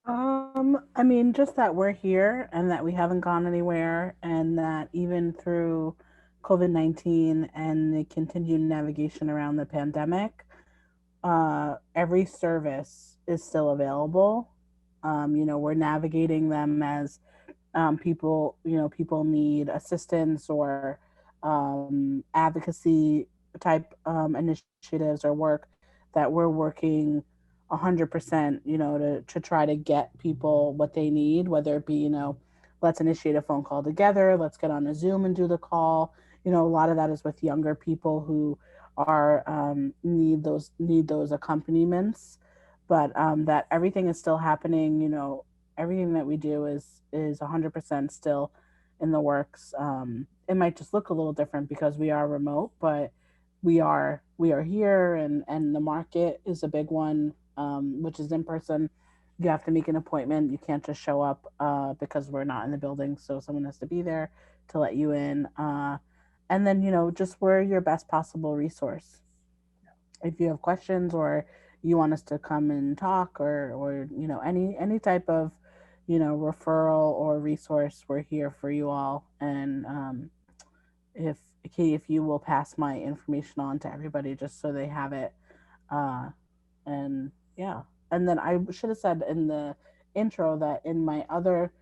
I mean, just that we're here and that we haven't gone anywhere, and that even through COVID-19 and the continued navigation around the pandemic, every service is still available. We're navigating them as people need assistance or advocacy type initiatives or work, that we're working 100%, to try to get people what they need, whether it be, let's initiate a phone call together, let's get on a Zoom and do the call. A lot of that is with younger people who are need those accompaniments, but that everything is still happening. Everything that we do is 100% still in the works. It might just look a little different because we are remote, but we are here, and the market is a big one, which is in person. You have to make an appointment. You can't just show up because we're not in the building, so someone has to be there to let you in. And then, just we're your best possible resource. If you have questions or you want us to come and talk, or any type of referral or resource, we're here for you all. And if you will pass my information on to everybody just so they have it. And yeah, and then I should have said in the intro that in my other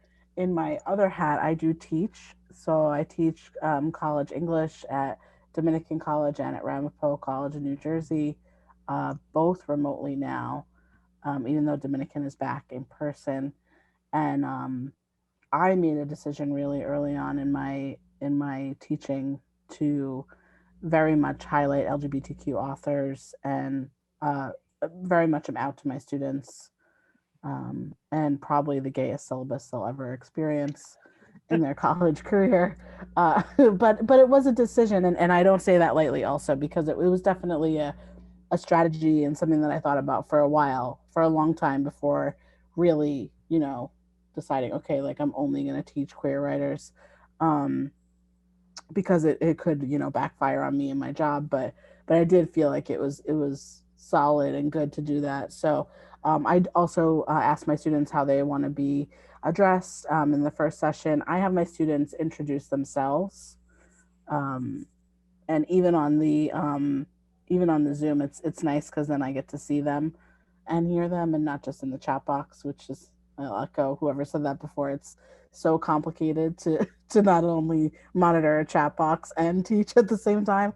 hat, I do teach. So I teach college English at Dominican College and at Ramapo College in New Jersey, both remotely now, even though Dominican is back in person. And I made a decision really early on in my teaching to very much highlight LGBTQ authors, and very much am out to my students, and probably the gayest syllabus they'll ever experience in their college career. But it was a decision, and I don't say that lightly also, because it was definitely a strategy and something that I thought about for a long time before really, deciding, okay, like I'm only going to teach queer writers, because it could, backfire on me and my job. But I did feel like it was solid and good to do that. So I also asked my students how they want to be addressed. In the first session, I have my students introduce themselves, And even on the Zoom, it's nice because then I get to see them and hear them, and not just in the chat box, which is, I'll echo whoever said that before. It's so complicated to not only monitor a chat box and teach at the same time,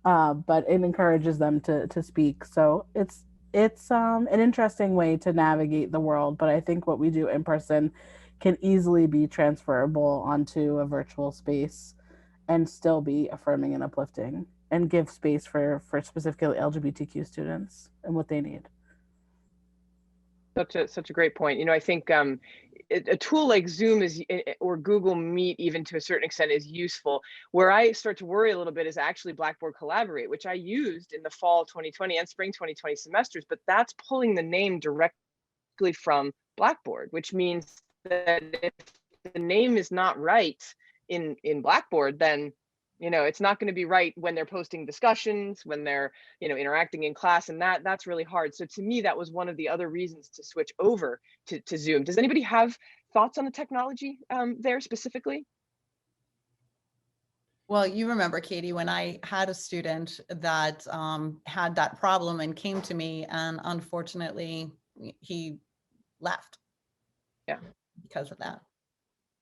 but it encourages them to speak. So it's an interesting way to navigate the world, but I think what we do in person can easily be transferable onto a virtual space and still be affirming and uplifting and give space for specifically LGBTQ students and what they need. Such a great point. You know, I think a tool like Zoom is, or Google Meet even to a certain extent, is useful. Where I start to worry a little bit is actually Blackboard Collaborate, which I used in the fall 2020 and spring 2020 semesters, but that's pulling the name directly from Blackboard, which means that if the name is not right in Blackboard, then you know it's not going to be right when they're posting discussions, when they're interacting in class, and that's really hard. So to me, that was one of the other reasons to switch over to Zoom. Does anybody have thoughts on the technology there specifically? Well, you remember, Katie, when I had a student that had that problem and came to me, and unfortunately he left. Yeah, because of that.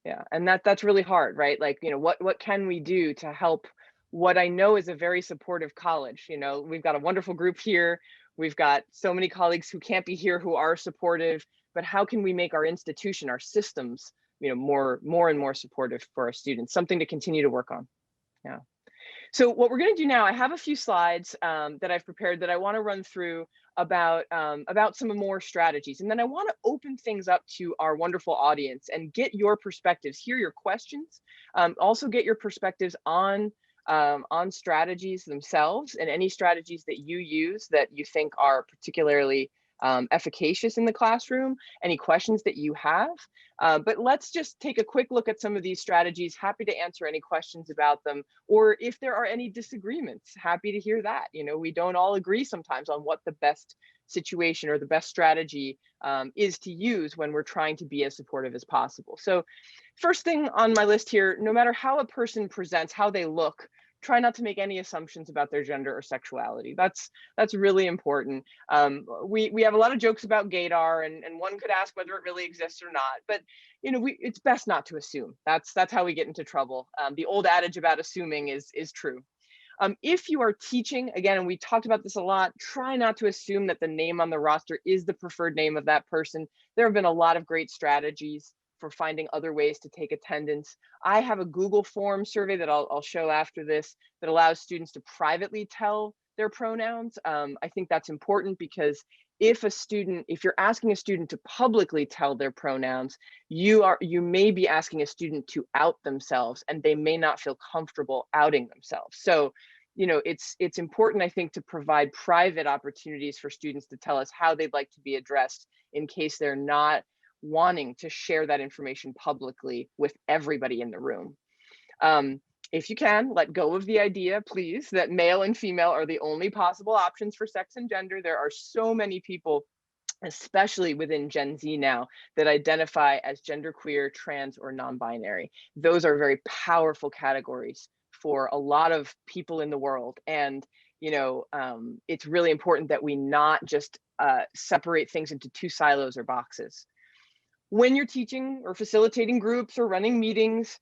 Yeah, and that's really hard, right? Like, what can we do to help what I know is a very supportive college? We've got a wonderful group here. We've got so many colleagues who can't be here who are supportive, but how can we make our institution, our systems, more and more supportive for our students? Something to continue to work on. Yeah. So what we're going to do now, I have a few slides that I've prepared that I want to run through about some more strategies. And then I want to open things up to our wonderful audience and get your perspectives, hear your questions, also get your perspectives on strategies themselves and any strategies that you use that you think are particularly efficacious in the classroom, any questions that you have. But let's just take a quick look at some of these strategies. Happy to answer any questions about them, or if there are any disagreements, happy to hear that. We don't all agree sometimes on what the best situation or the best strategy is to use when we're trying to be as supportive as possible. So first thing on my list here, no matter how a person presents, how they look, try not to make any assumptions about their gender or sexuality. That's really important. We have a lot of jokes about gaydar, and one could ask whether it really exists or not. But it's best not to assume. That's how we get into trouble. The old adage about assuming is true. If you are teaching, again, and we talked about this a lot, try not to assume that the name on the roster is the preferred name of that person. There have been a lot of great strategies for finding other ways to take attendance. I have a Google form survey that I'll show after this that allows students to privately tell their pronouns. I think that's important because if you're asking a student to publicly tell their pronouns, you may be asking a student to out themselves, and they may not feel comfortable outing themselves. So, it's important, I think, to provide private opportunities for students to tell us how they'd like to be addressed in case they're not wanting to share that information publicly with everybody in the room. If you can, let go of the idea, please, that male and female are the only possible options for sex and gender. There are so many people, especially within Gen Z now, that identify as genderqueer, trans, or non-binary. Those are very powerful categories for a lot of people in the world. And it's really important that we not just separate things into two silos or boxes. When you're teaching or facilitating groups or running meetings,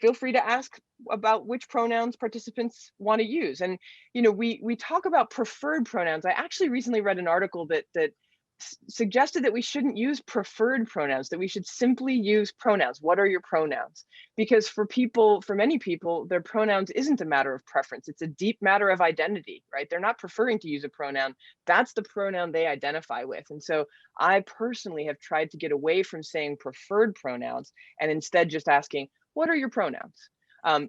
feel free to ask about which pronouns participants want to use. And, we talk about preferred pronouns. I actually recently read an article that suggested that we shouldn't use preferred pronouns, that we should simply use pronouns. What are your pronouns? Because for many people, their pronouns isn't a matter of preference. It's a deep matter of identity, right? They're not preferring to use a pronoun. That's the pronoun they identify with. And so I personally have tried to get away from saying preferred pronouns and instead just asking, what are your pronouns?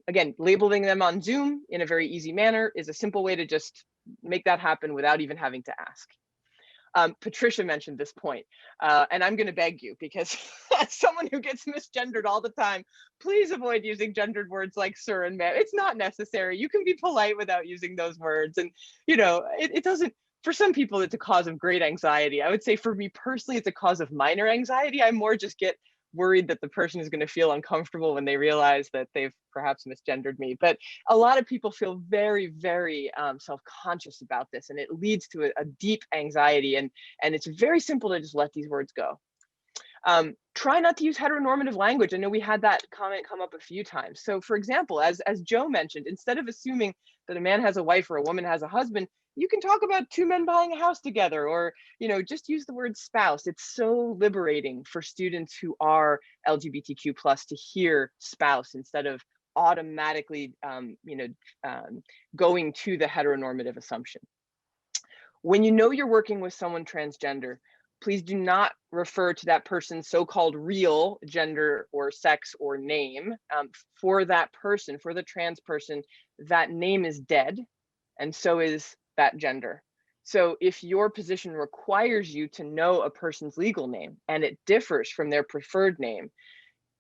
Again, labeling them on Zoom in a very easy manner is a simple way to just make that happen without even having to ask. Patricia mentioned this point, and I'm going to beg you, because as someone who gets misgendered all the time, please avoid using gendered words like sir and ma'am. It's not necessary. You can be polite without using those words. And, it doesn't, for some people, it's a cause of great anxiety. I would say for me personally, it's a cause of minor anxiety. I more just get worried that the person is going to feel uncomfortable when they realize that they've perhaps misgendered me. But a lot of people feel very, very self-conscious about this, and it leads to a deep anxiety. And it's very simple to just let these words go. Try not to use heteronormative language. I know we had that comment come up a few times. So for example, as Joe mentioned, instead of assuming that a man has a wife or a woman has a husband, you can talk about two men buying a house together, or, you know, just use the word spouse. It's so liberating for students who are LGBTQ plus to hear spouse instead of automatically, going to the heteronormative assumption. When you know you're working with someone transgender, please do not refer to that person's so-called real gender or sex or name. For that person, for the trans person, that name is dead, and so is that gender. So if your position requires you to know a person's legal name and it differs from their preferred name,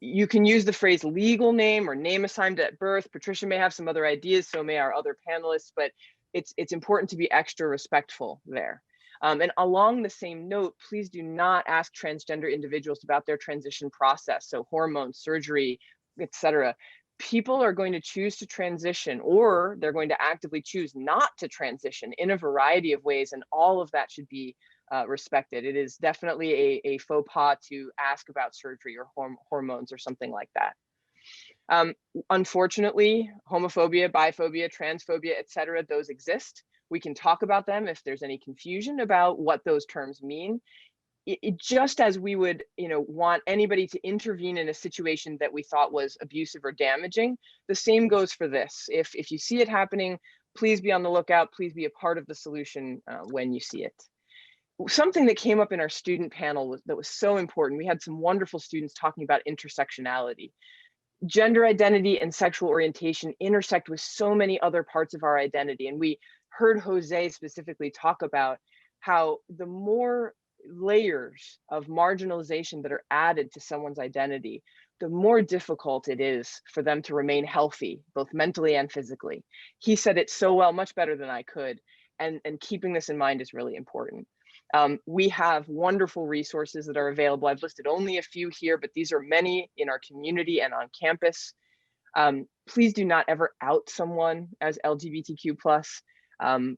you can use the phrase legal name or name assigned at birth. Patricia may have some other ideas, so may our other panelists, but it's important to be extra respectful there. And along the same note, please do not ask transgender individuals about their transition process. So hormones, surgery, etc. People are going to choose to transition, or they're going to actively choose not to transition in a variety of ways. And all of that should be respected. It is definitely a faux pas to ask about surgery or hormones or something like that. Unfortunately, homophobia, biphobia, transphobia, etc., those exist. We can talk about them if there's any confusion about what those terms mean. Just as we would, want anybody to intervene in a situation that we thought was abusive or damaging, the same goes for this. If you see it happening, please be on the lookout. Please be a part of the solution when you see it. Something that came up in our student panel that was so important. We had some wonderful students talking about intersectionality. Gender identity and sexual orientation intersect with so many other parts of our identity. And we heard Jose specifically talk about how the more layers of marginalization that are added to someone's identity, the more difficult it is for them to remain healthy, both mentally and physically. He said it so well, much better than I could. And keeping this in mind is really important. We have wonderful resources that are available. I've listed only a few here, but these are many in our community and on campus. Please do not ever out someone as LGBTQ+.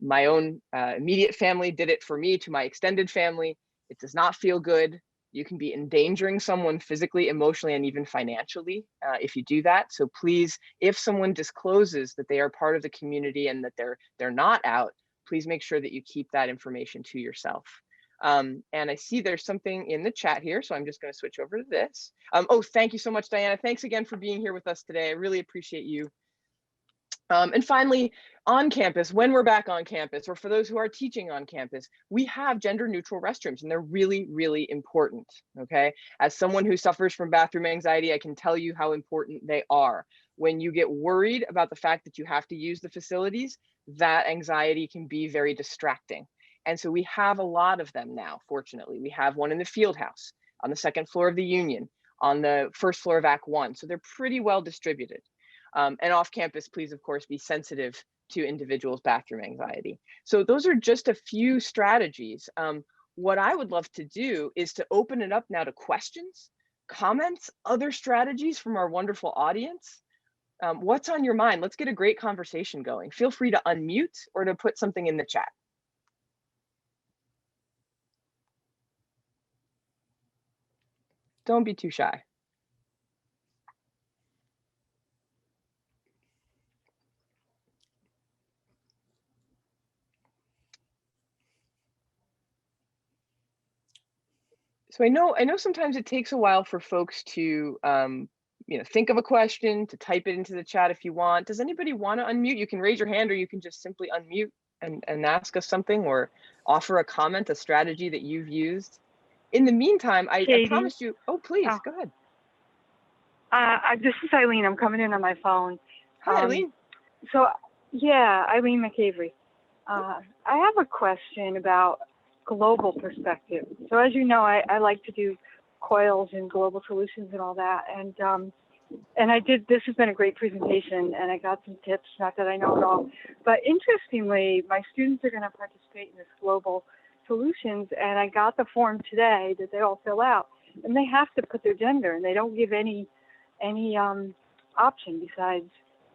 My own immediate family did it for me to my extended family. It does not feel good. You can be endangering someone physically, emotionally, and even financially if you do that. So please, if someone discloses that they are part of the community and that they're not out, please make sure that you keep that information to yourself. And I see there's something in the chat here, so I'm just going to switch over to this. Oh, thank you so much, Diana. Thanks again for being here with us today. I really appreciate you. And finally, on campus, when we're back on campus, or for those who are teaching on campus, we have gender neutral restrooms, and they're really, really important, okay? As someone who suffers from bathroom anxiety, I can tell you how important they are. When you get worried about the fact that you have to use the facilities, that anxiety can be very distracting. And so we have a lot of them now, fortunately. We have one in the field house, on the second floor of the Union, on the first floor of Act 1. So they're pretty well distributed. And off campus, please, of course, be sensitive to individuals' bathroom anxiety. So those are just a few strategies. What I would love to do is to open it up now to questions, comments, other strategies from our wonderful audience. What's on your mind? Let's get a great conversation going. Feel free to unmute or to put something in the chat. Don't be too shy. So I know sometimes it takes a while for folks to think of a question, to type it into the chat if you want. Does anybody want to unmute? You can raise your hand, or you can just simply unmute and ask us something, or offer a comment, a strategy that you've used. In the meantime, I promised you, oh, please, go ahead. This is Eileen. I'm coming in on my phone. Hi, Eileen. So, yeah, Eileen McAvery. I have a question about global perspective. So as you know, I like to do coils and global solutions and all that. And I did, this has been a great presentation, and I got some tips, not that I know it all. But interestingly, my students are going to participate in this global solutions, and I got the form today that they all fill out. and they have to put their gender, and they don't give any option besides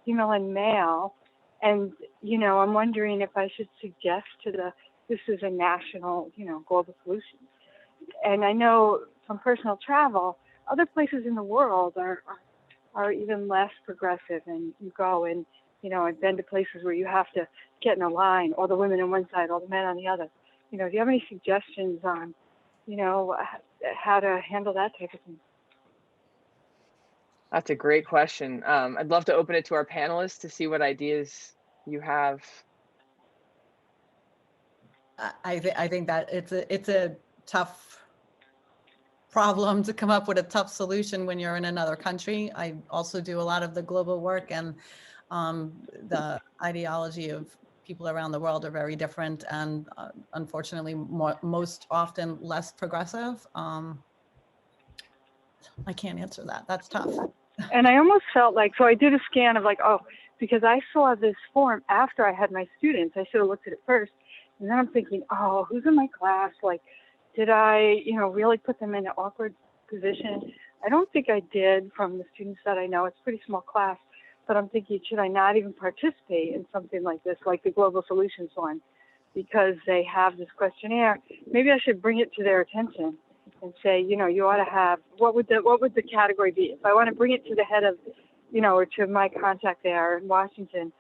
female and male. And, you know, I'm wondering if I should suggest this is a national, you know, global solution. And I know from personal travel, other places in the world are even less progressive, and you go and, you know, I've been to places where you have to get in a line, all the women on one side, all the men on the other. You know, do you have any suggestions on, you know, how to handle that type of thing? That's a great question. I'd love to open it to our panelists to see what ideas you have. I think that it's a tough problem to come up with a tough solution when you're in another country. I also do a lot of the global work, and the ideology of people around the world are very different, and unfortunately most often less progressive. I can't answer that. That's tough. And I almost felt like, so I did a scan of like, oh, because I saw this form after I had my students, I should have looked at it first. And then I'm thinking, oh, who's in my class? Like, did I, you know, really put them in an awkward position? I don't think I did from the students that I know. It's a pretty small class. But I'm thinking, should I not even participate in something like this, like the Global Solutions one, because they have this questionnaire? Maybe I should bring it to their attention and say, you know, you ought to have, what would the category be? If I want to bring it to the head of, you know, or to my contact there in Washington,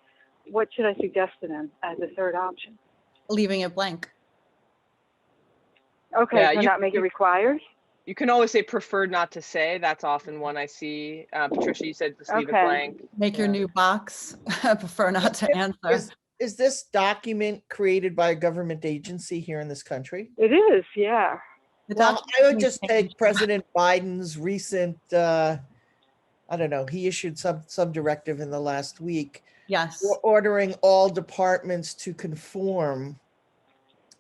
what should I suggest to them as a third option? Leaving it blank. Okay, Yeah, so not make it required? You can always say preferred not to say. That's often one I see. Patricia, you said just leave it Okay. blank. Make your new box. Prefer not to answer. Is this document created by a government agency here in this country? It is, yeah. Well, I would just take President Biden's recent, I don't know, he issued some directive in the last week. Yes. Ordering all departments to conform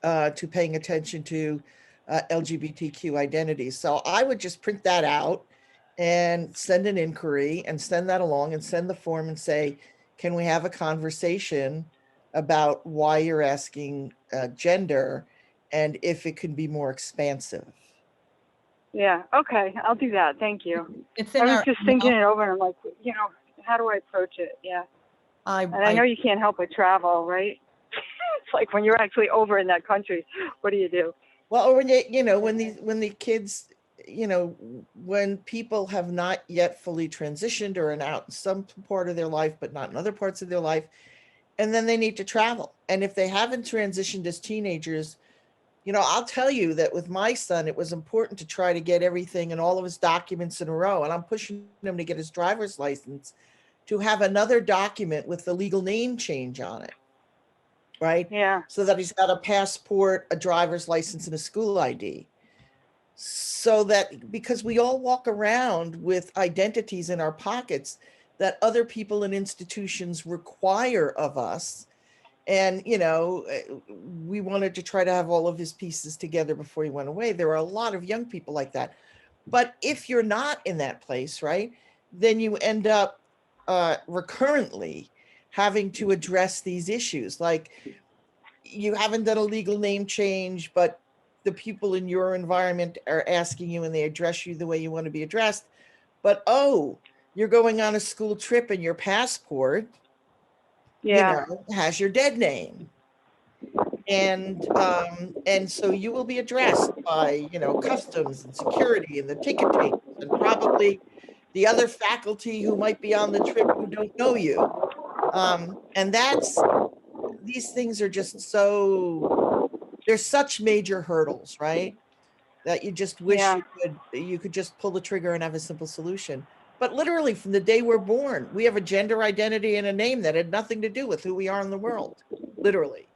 to paying attention to LGBTQ identities. So I would just print that out and send an inquiry and send that along and send the form and say, can we have a conversation about why you're asking gender and if it can be more expansive? Yeah, okay, I'll do that. Thank you. It's I in was our just thinking it over and I'm like, you know, how do I approach it? Yeah. And I know you can't help but travel, right? It's like when you're actually over in that country, what do you do? Well, when when the kids, you know, when people have not yet fully transitioned or are out in some part of their life, but not in other parts of their life, and then they need to travel. And if they haven't transitioned as teenagers, you know, I'll tell you that with my son, it was important to try to get everything and all of his documents in a row. And I'm pushing him to get his driver's license to have another document with the legal name change on it. Right? Yeah. So that he's got a passport, a driver's license, and a school ID. So that, because we all walk around with identities in our pockets that other people and institutions require of us. And, you know, we wanted to try to have all of his pieces together before he went away. There are a lot of young people like that. But if you're not in that place, right, then you end up recurrently having to address these issues. Like, you haven't done a legal name change, but the people in your environment are asking you and they address you the way you want to be addressed. But, oh, you're going on a school trip and your passport, Yeah. you know, has your dead name. And so you will be addressed by, you know, customs and security and the ticket takers and probably the other faculty who might be on the trip who don't know you. And these things are just so, there's such major hurdles, right? That you just wish you could just pull the trigger and have a simple solution. But literally from the day we're born, we have a gender identity and a name that had nothing to do with who we are in the world, literally.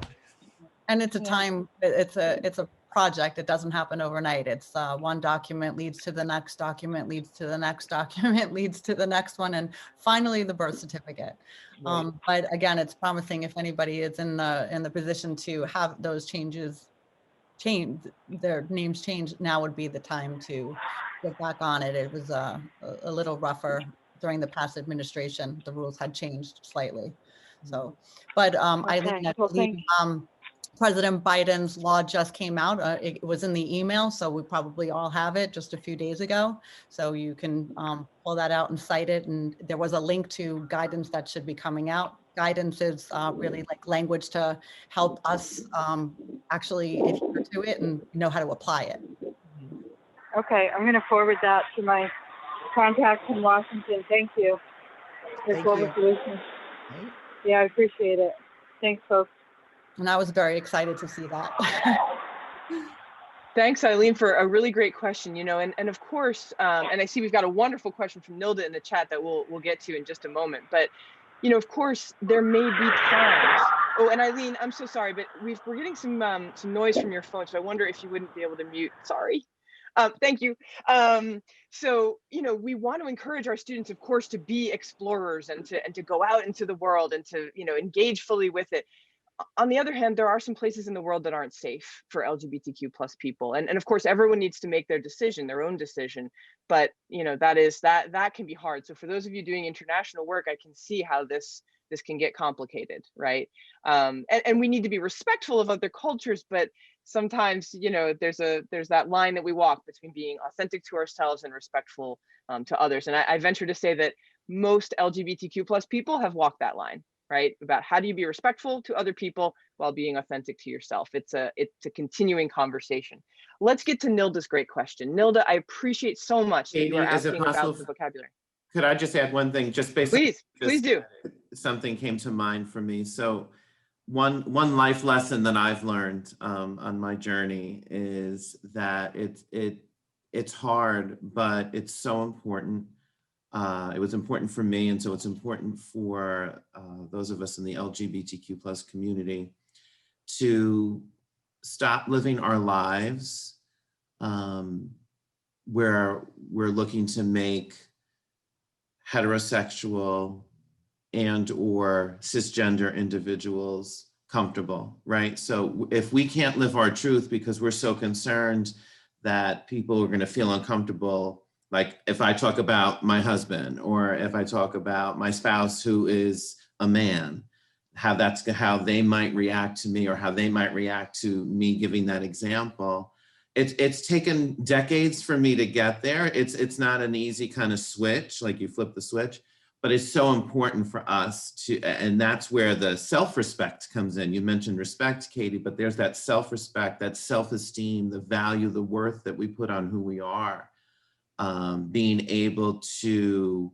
And it's a time, it's a project. It doesn't happen overnight. It's one document leads to the next document, leads to the next document, leads to the next one, and finally the birth certificate. Right. But again, it's promising if anybody is in the position to have those changes change, their names change, now would be the time to get back on it. It was a little rougher during the past administration. The rules had changed slightly. So, but Eileen, I believe President Biden's law just came out. It was in the email, so we probably all have it just a few days ago. So you can pull that out and cite it. And there was a link to guidance that should be coming out. Guidance is really like language to help us actually adhere to it and know how to apply it. Okay, I'm going to forward that to my contacts in Washington. Thank you. For Thank Global you. Solutions. Right. Yeah, I appreciate it. Thanks, folks. And I was very excited to see that. Thanks, Eileen, for a really great question. And of course, and I see we've got a wonderful question from Nilda in the chat that we'll get to in just a moment. But of course, there may be times. Oh, and Eileen, I'm so sorry, but we're getting some noise from your phone, so I wonder if you wouldn't be able to mute. Sorry. Thank you. So we want to encourage our students, of course, to be explorers and to go out into the world and to engage fully with it. On the other hand, there are some places in the world that aren't safe for LGBTQ plus people. And of course, everyone needs to make their decision, their own decision. But that can be hard. So for those of you doing international work, I can see how this can get complicated, right? And we need to be respectful of other cultures, but sometimes, there's that line that we walk between being authentic to ourselves and respectful to others. And I venture to say that most LGBTQ plus people have walked that line, right? About how do you be respectful to other people while being authentic to yourself. It's a continuing conversation. Let's get to Nilda's great question. Nilda, I appreciate so much that you are Katie, is it asking possible about the vocabulary. Could I just add one thing, just basically? Please do. Something came to mind for me. So one life lesson that I've learned on my journey is that it's hard, but it's so important. It was important for me, and so it's important for those of us in the LGBTQ plus community to stop living our lives where we're looking to make heterosexual and or cisgender individuals comfortable, right? So if we can't live our truth because we're so concerned that people are going to feel uncomfortable, like if I talk about my husband or if I talk about my spouse who is a man, how they might react to me or how they might react to me giving that example. It's taken decades for me to get there. It's not an easy kind of switch, like you flip the switch, but it's so important for us to, and that's where the self-respect comes in. You mentioned respect, Katie, but there's that self-respect, that self-esteem, the value, the worth that we put on who we are. Being able to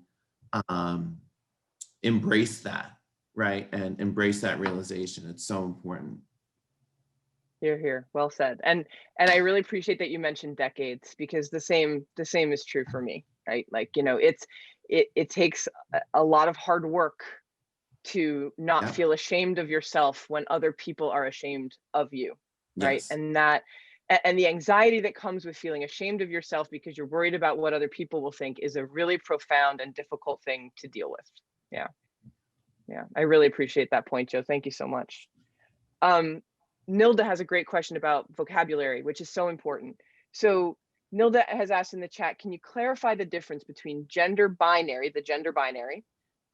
embrace that, right? And embrace that realization. It's so important. Hear, hear. Well said. And I really appreciate that you mentioned decades, because the same is true for me, right? Like, it takes a lot of hard work to not feel ashamed of yourself when other people are ashamed of you, right? Yes. And the anxiety that comes with feeling ashamed of yourself because you're worried about what other people will think is a really profound and difficult thing to deal with. Yeah. I really appreciate that point, Joe. Thank you so much. Nilda has a great question about vocabulary, which is so important. So Nilda has asked in the chat, can you clarify the difference between gender binary, the gender binary,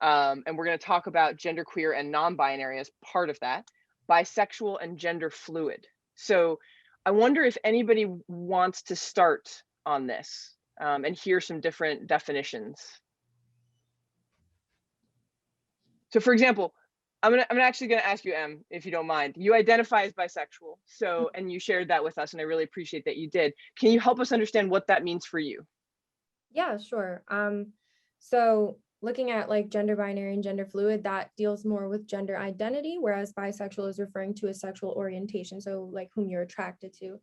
and we're going to talk about genderqueer and non-binary as part of that, bisexual and gender fluid. So I wonder if anybody wants to start on this and hear some different definitions. So for example, I'm actually gonna ask you, Em, if you don't mind. You identify as bisexual, so, and you shared that with us, and I really appreciate that you did. Can you help us understand what that means for you? Yeah, sure. So looking at like gender binary and gender fluid, that deals more with gender identity, whereas bisexual is referring to a sexual orientation, so like whom you're attracted to.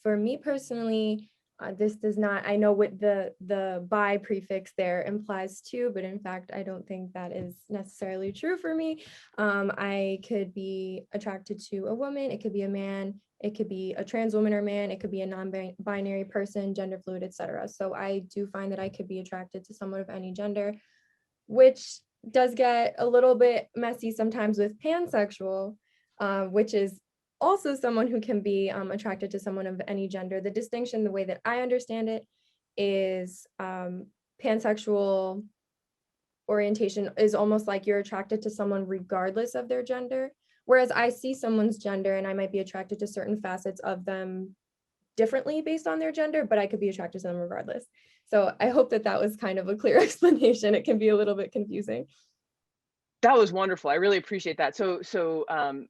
For me personally, this does not, I know what the bi prefix there implies too, but in fact, I don't think that is necessarily true for me. I could be attracted to a woman, it could be a man, it could be a trans woman or man, it could be a non-binary person, gender fluid, etc. So I do find that I could be attracted to someone of any gender, which does get a little bit messy sometimes with pansexual, which is also someone who can be attracted to someone of any gender. The distinction, the way that I understand it, is pansexual orientation is almost like you're attracted to someone regardless of their gender, Whereas I see someone's gender and I might be attracted to certain facets of them differently based on their gender, but I could be attracted to them regardless. So I hope that that was kind of a clear explanation. It can be a little bit confusing. That was wonderful. I really appreciate that. So,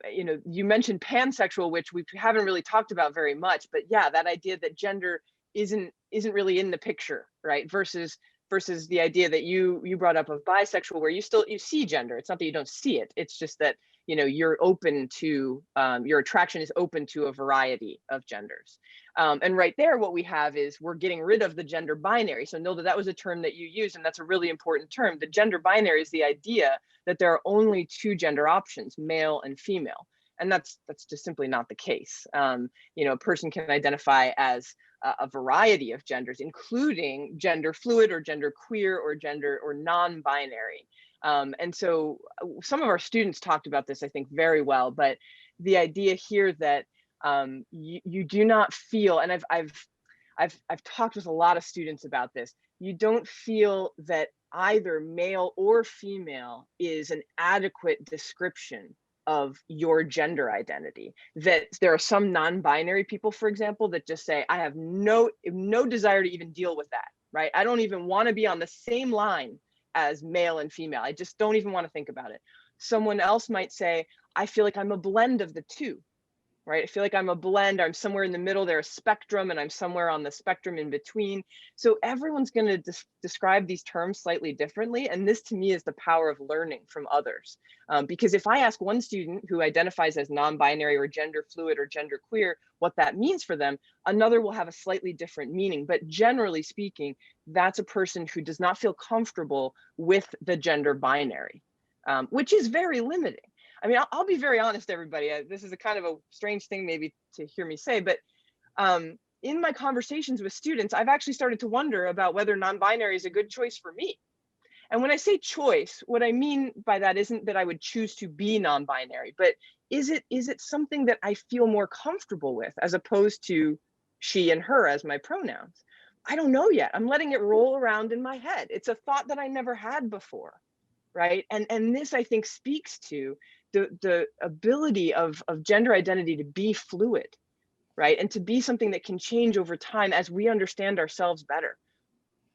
you know, you mentioned pansexual, which we haven't really talked about very much, but yeah, that idea that gender isn't really in the picture, right? Versus the idea that you brought up of bisexual, where you see gender. It's not that you don't see it. It's just that, you know, you're open to, your attraction is open to a variety of genders. And right there, what we have is we're getting rid of the gender binary. So Nilda, that was a term that you used, and that's a really important term. The gender binary is the idea that there are only two gender options, male and female. And that's just simply not the case. You know, a person can identify as a variety of genders, including gender fluid or gender queer or gender or non-binary. And so some of our students talked about this, I think, very well, but the idea here that you do not feel, and I've talked with a lot of students about this, you don't feel that either male or female is an adequate description of your gender identity. That there are some non-binary people, for example, that just say, I have no desire to even deal with that, right? I don't even want to be on the same line as male and female. I just don't even want to think about it. Someone else might say, I feel like I'm a blend of the two, right? I feel like I'm a blend. I'm somewhere in the middle. There's a spectrum, and I'm somewhere on the spectrum in between. So everyone's going to describe these terms slightly differently. And this, to me, is the power of learning from others. Because if I ask one student who identifies as non-binary or gender fluid or gender queer what that means for them, another will have a slightly different meaning. But generally speaking, that's a person who does not feel comfortable with the gender binary, which is very limiting. I mean, I'll be very honest, everybody. This is a kind of a strange thing maybe to hear me say, but in my conversations with students, I've actually started to wonder about whether non-binary is a good choice for me. And when I say choice, what I mean by that isn't that I would choose to be non-binary, but is it something that I feel more comfortable with, as opposed to she and her as my pronouns? I don't know yet. I'm letting it roll around in my head. It's a thought that I never had before, right? And this, I think, speaks to the ability of gender identity to be fluid, right? And to be something that can change over time as we understand ourselves better,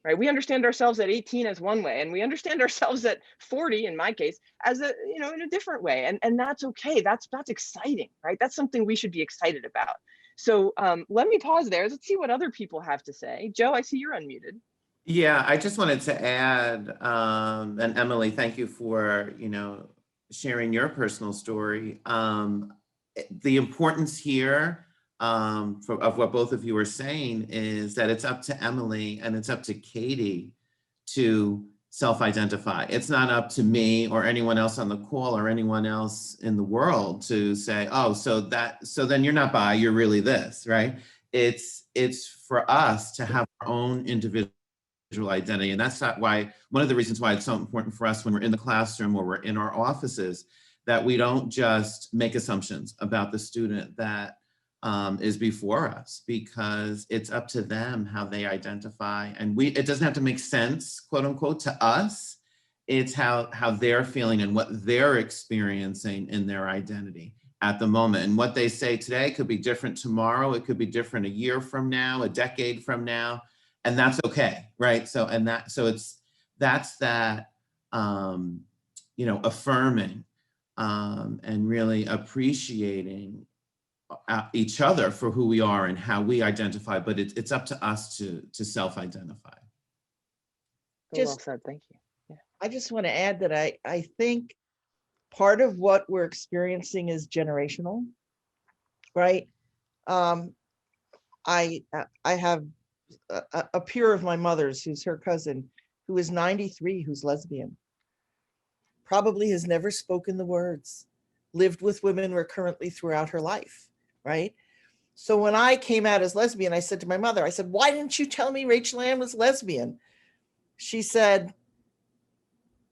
right? We understand ourselves at 18 as one way, and we understand ourselves at 40, in my case, as a, you know, in a different way. And that's okay. That's exciting, right? That's something we should be excited about. So let me pause there. Let's see what other people have to say. Joe, I see you're unmuted. Yeah, I just wanted to add, and Emily, thank you for, you know, sharing your personal story. The importance here of what both of you are saying is that it's up to Emily and it's up to Katie to self-identify. It's not up to me or anyone else on the call or anyone else in the world to say, oh, so then you're not bi, you're really this, right? It's for us to have our own individual identity. And that's not why, one of the reasons why it's so important for us when we're in the classroom or we're in our offices, that we don't just make assumptions about the student that is before us, because it's up to them how they identify. And it doesn't have to make sense, quote unquote, to us. It's how they're feeling and what they're experiencing in their identity at the moment. And what they say today could be different tomorrow. It could be different a year from now, a decade from now. And that's okay, right? So that's that, you know, affirming and really appreciating each other for who we are and how we identify, but it's up to us to self-identify. Well said, thank you. Yeah. I just want to add that I think part of what we're experiencing is generational, right? I have a peer of my mother's, who's her cousin, who is 93, who's lesbian, probably has never spoken the words, lived with women recurrently throughout her life, right? So when I came out as lesbian, I said to my mother, I said, why didn't you tell me Rachel Ann was lesbian? She said,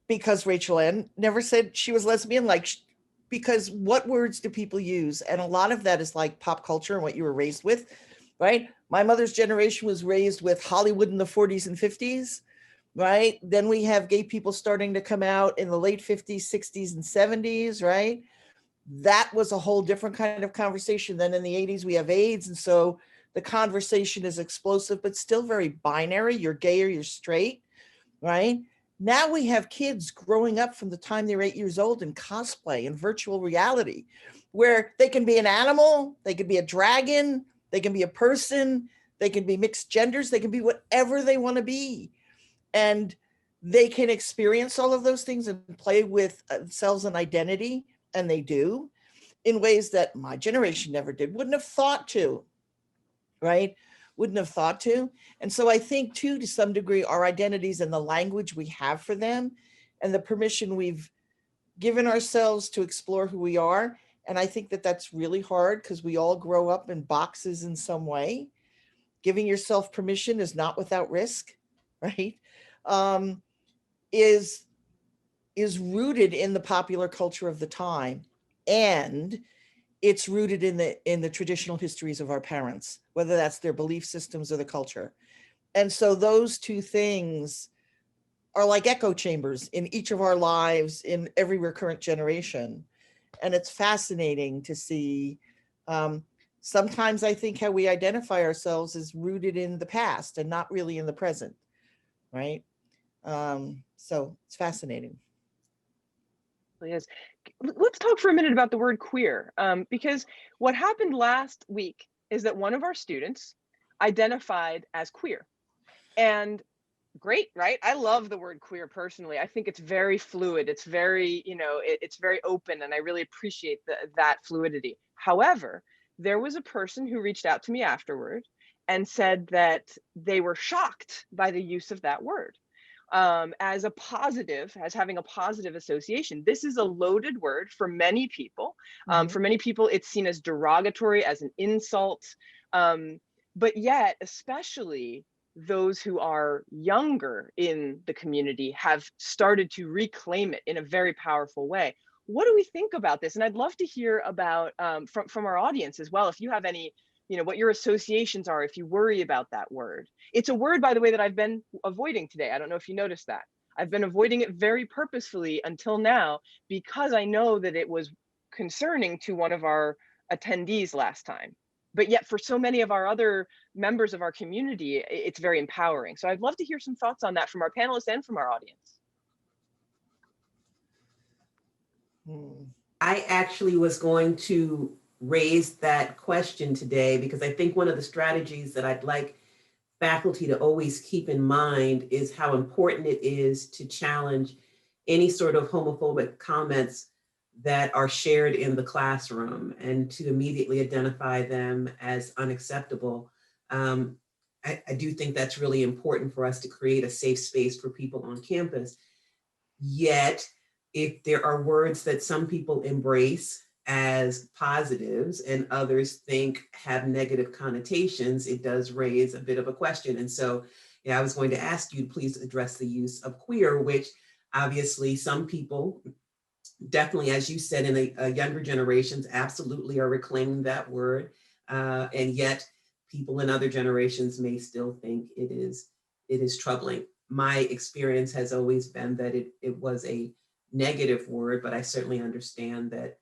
because Rachel Ann never said she was lesbian, because what words do people use? And a lot of that is like pop culture and what you were raised with, right? My mother's generation was raised with Hollywood in the 40s and 50s, right? Then we have gay people starting to come out in the late 50s, 60s, and 70s, right? that was a whole different kind of conversation. Then in the 80s, we have AIDS. And so the conversation is explosive, but still very binary. You're gay or you're straight, right? Now we have kids growing up from the time they're 8 years old in cosplay and virtual reality, where they can be an animal, they could be a dragon, they can be a person, they can be mixed genders, they can be whatever they want to be. And they can experience all of those things and play with themselves and identity, and they do, in ways that my generation never did, wouldn't have thought to, right? Wouldn't have thought to. And so I think too, to some degree, our identities and the language we have for them and the permission we've given ourselves to explore who we are. And I think that that's really hard because we all grow up in boxes in some way. Giving yourself permission is not without risk, right? Is rooted in the popular culture of the time, and it's rooted in the traditional histories of our parents, whether that's their belief systems or the culture. And so those two things are like echo chambers in each of our lives in every recurrent generation. And it's fascinating to see. Sometimes I think how we identify ourselves is rooted in the past and not really in the present, right? So it's fascinating. Is. Let's talk for a minute about the word queer, because what happened last week is that one of our students identified as queer. And great, right? I love the word queer personally. I think it's very fluid. It's very, it's very open, and I really appreciate that fluidity. However, there was a person who reached out to me afterward and said that they were shocked by the use of that word. As a positive, as having a positive association. This is a loaded word for many people. For many people, it's seen as derogatory, as an insult. But yet, especially those who are younger in the community have started to reclaim it in a very powerful way. What do we think about this? And I'd love to hear about from our audience as well, if you have any, what your associations are, if you worry about that word. It's a word, by the way, that I've been avoiding today. I don't know if you noticed that. I've been avoiding it very purposefully until now, because I know that it was concerning to one of our attendees last time. But yet for so many of our other members of our community, it's very empowering. So I'd love to hear some thoughts on that from our panelists and from our audience. I actually was going to raise that question today, because I think one of the strategies that I'd like faculty to always keep in mind is how important it is to challenge any sort of homophobic comments that are shared in the classroom, and to immediately identify them as unacceptable. I do think that's really important for us to create a safe space for people on campus. Yet, if there are words that some people embrace as positives and others think have negative connotations, it does raise a bit of a question. And so, I was going to ask you to please address the use of queer, which obviously some people, definitely, as you said, in a younger generations, absolutely are reclaiming that word. And yet people in other generations may still think it is troubling. My experience has always been that it was a negative word, but I certainly understand that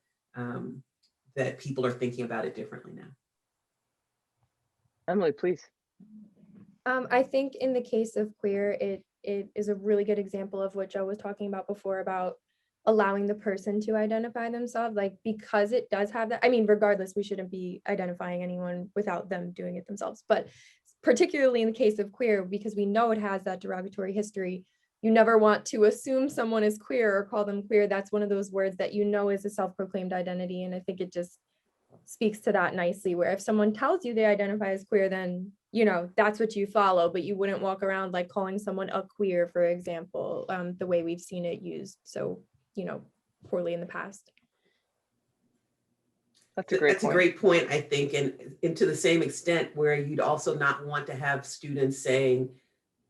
that people are thinking about it differently now. Emily, please. I think in the case of queer, it is a really good example of what Joe was talking about before, about allowing the person to identify themselves, like, because it does have that. I mean, regardless, we shouldn't be identifying anyone without them doing it themselves. But particularly in the case of queer, because we know it has that derogatory history, you never want to assume someone is queer or call them queer. That's one of those words that is a self-proclaimed identity. And I think it just speaks to that nicely, where if someone tells you they identify as queer, then that's what you follow, but you wouldn't walk around like calling someone a queer, for example, the way we've seen it used so poorly in the past. That's a great point, I think, and to the same extent where you'd also not want to have students saying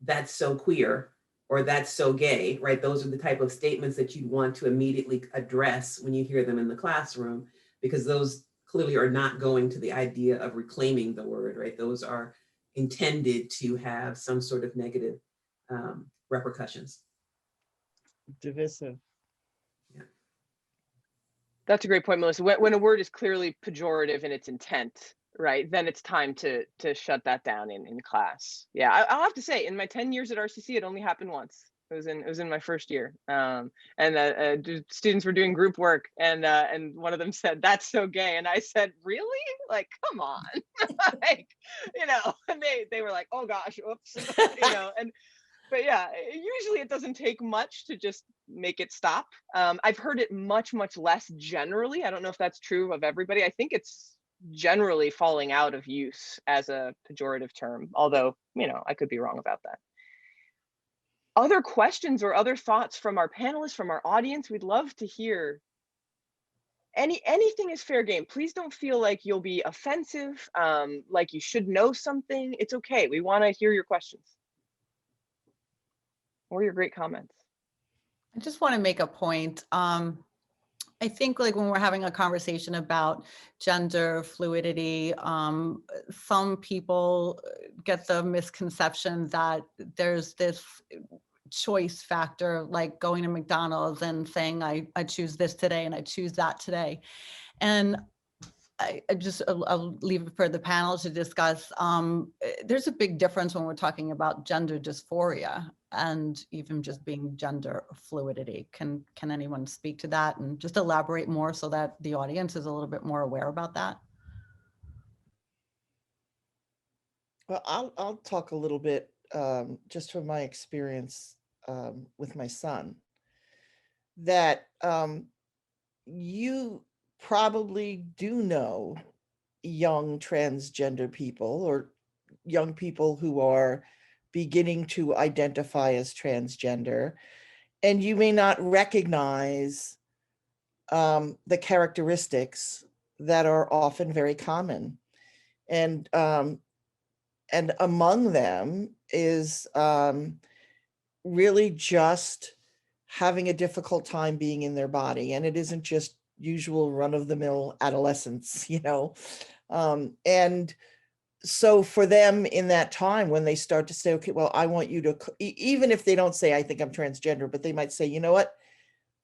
that's so queer or that's so gay, right? Those are the type of statements that you'd want to immediately address when you hear them in the classroom, because those clearly are not going to the idea of reclaiming the word, right? Those are intended to have some sort of negative repercussions. Divisive. Yeah. That's a great point, Melissa. When a word is clearly pejorative in its intent, right, then it's time to shut that down in class. Yeah, I'll have to say, in my 10 years at RCC, it only happened once. It was in my first year, and students were doing group work, and one of them said, "That's so gay," and I said, "Really? Like, come on!" Like, and they were like, "Oh gosh, oops," But yeah, usually it doesn't take much to just make it stop. I've heard it much less generally. I don't know if that's true of everybody. I think it's generally falling out of use as a pejorative term, although, I could be wrong about that. Other questions or other thoughts from our panelists, from our audience? We'd love to hear. Anything is fair game. Please don't feel like you'll be offensive, like you should know something. It's okay. We want to hear your questions or your great comments. I just want to make a point. I think like when we're having a conversation about gender fluidity, some people get the misconception that there's this choice factor, like going to McDonald's and saying, I choose this today and I choose that today. And I'll leave it for the panel to discuss. There's a big difference when we're talking about gender dysphoria and even just being gender fluidity. Can anyone speak to that and just elaborate more so that the audience is a little bit more aware about that? Well, I'll talk a little bit just from my experience with my son, that you probably do know young transgender people or young people who are beginning to identify as transgender, and you may not recognize the characteristics that are often very common. And among them is really just having a difficult time being in their body. And it isn't just usual run-of-the-mill adolescence, and so for them in that time, when they start to say, okay, well, I want you to, even if they don't say, I think I'm transgender, but they might say, you know what,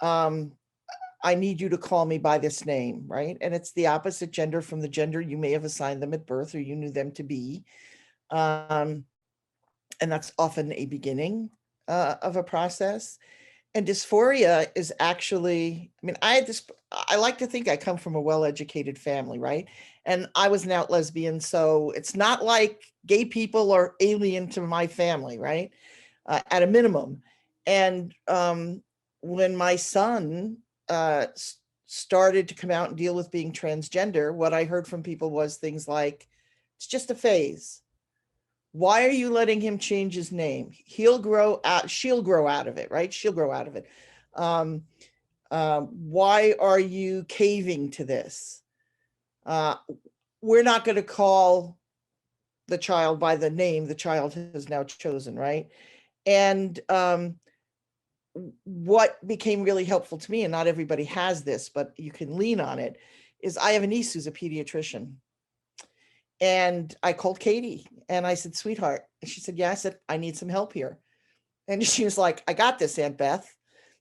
I need you to call me by this name, right? And it's the opposite gender from the gender you may have assigned them at birth or you knew them to be. And that's often a beginning of a process. And dysphoria is actually, I like to think I come from a well-educated family, right? And I was an out lesbian, so it's not like gay people are alien to my family, right? At a minimum. And when my son started to come out and deal with being transgender, what I heard from people was things like, it's just a phase. Why are you letting him change his name? He'll grow out, she'll grow out of it, right? She'll grow out of it. Why are you caving to this? We're not going to call the child by the name the child has now chosen, right? And what became really helpful to me, and not everybody has this, but you can lean on it, is I have a niece who's a pediatrician. And I called Katie and I said, sweetheart. And she said, yeah. I said, I need some help here. And she was like, I got this, Aunt Beth,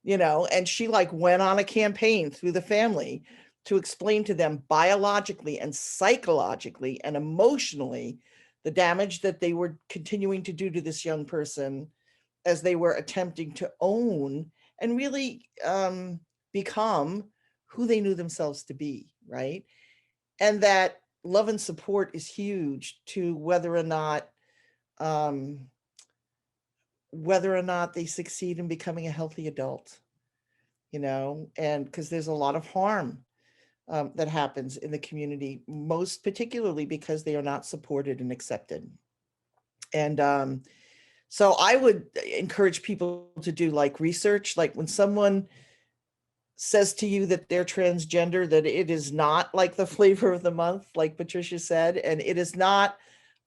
and she went on a campaign through the family to explain to them biologically and psychologically and emotionally the damage that they were continuing to do to this young person as they were attempting to own and really become who they knew themselves to be, right? And that love and support is huge to whether or not they succeed in becoming a healthy adult, and because there's a lot of harm that happens in the community, most particularly because they are not supported and accepted. And so I would encourage people to do research, when someone says to you that they're transgender, that it is not like the flavor of the month, like Patricia said, and it is not,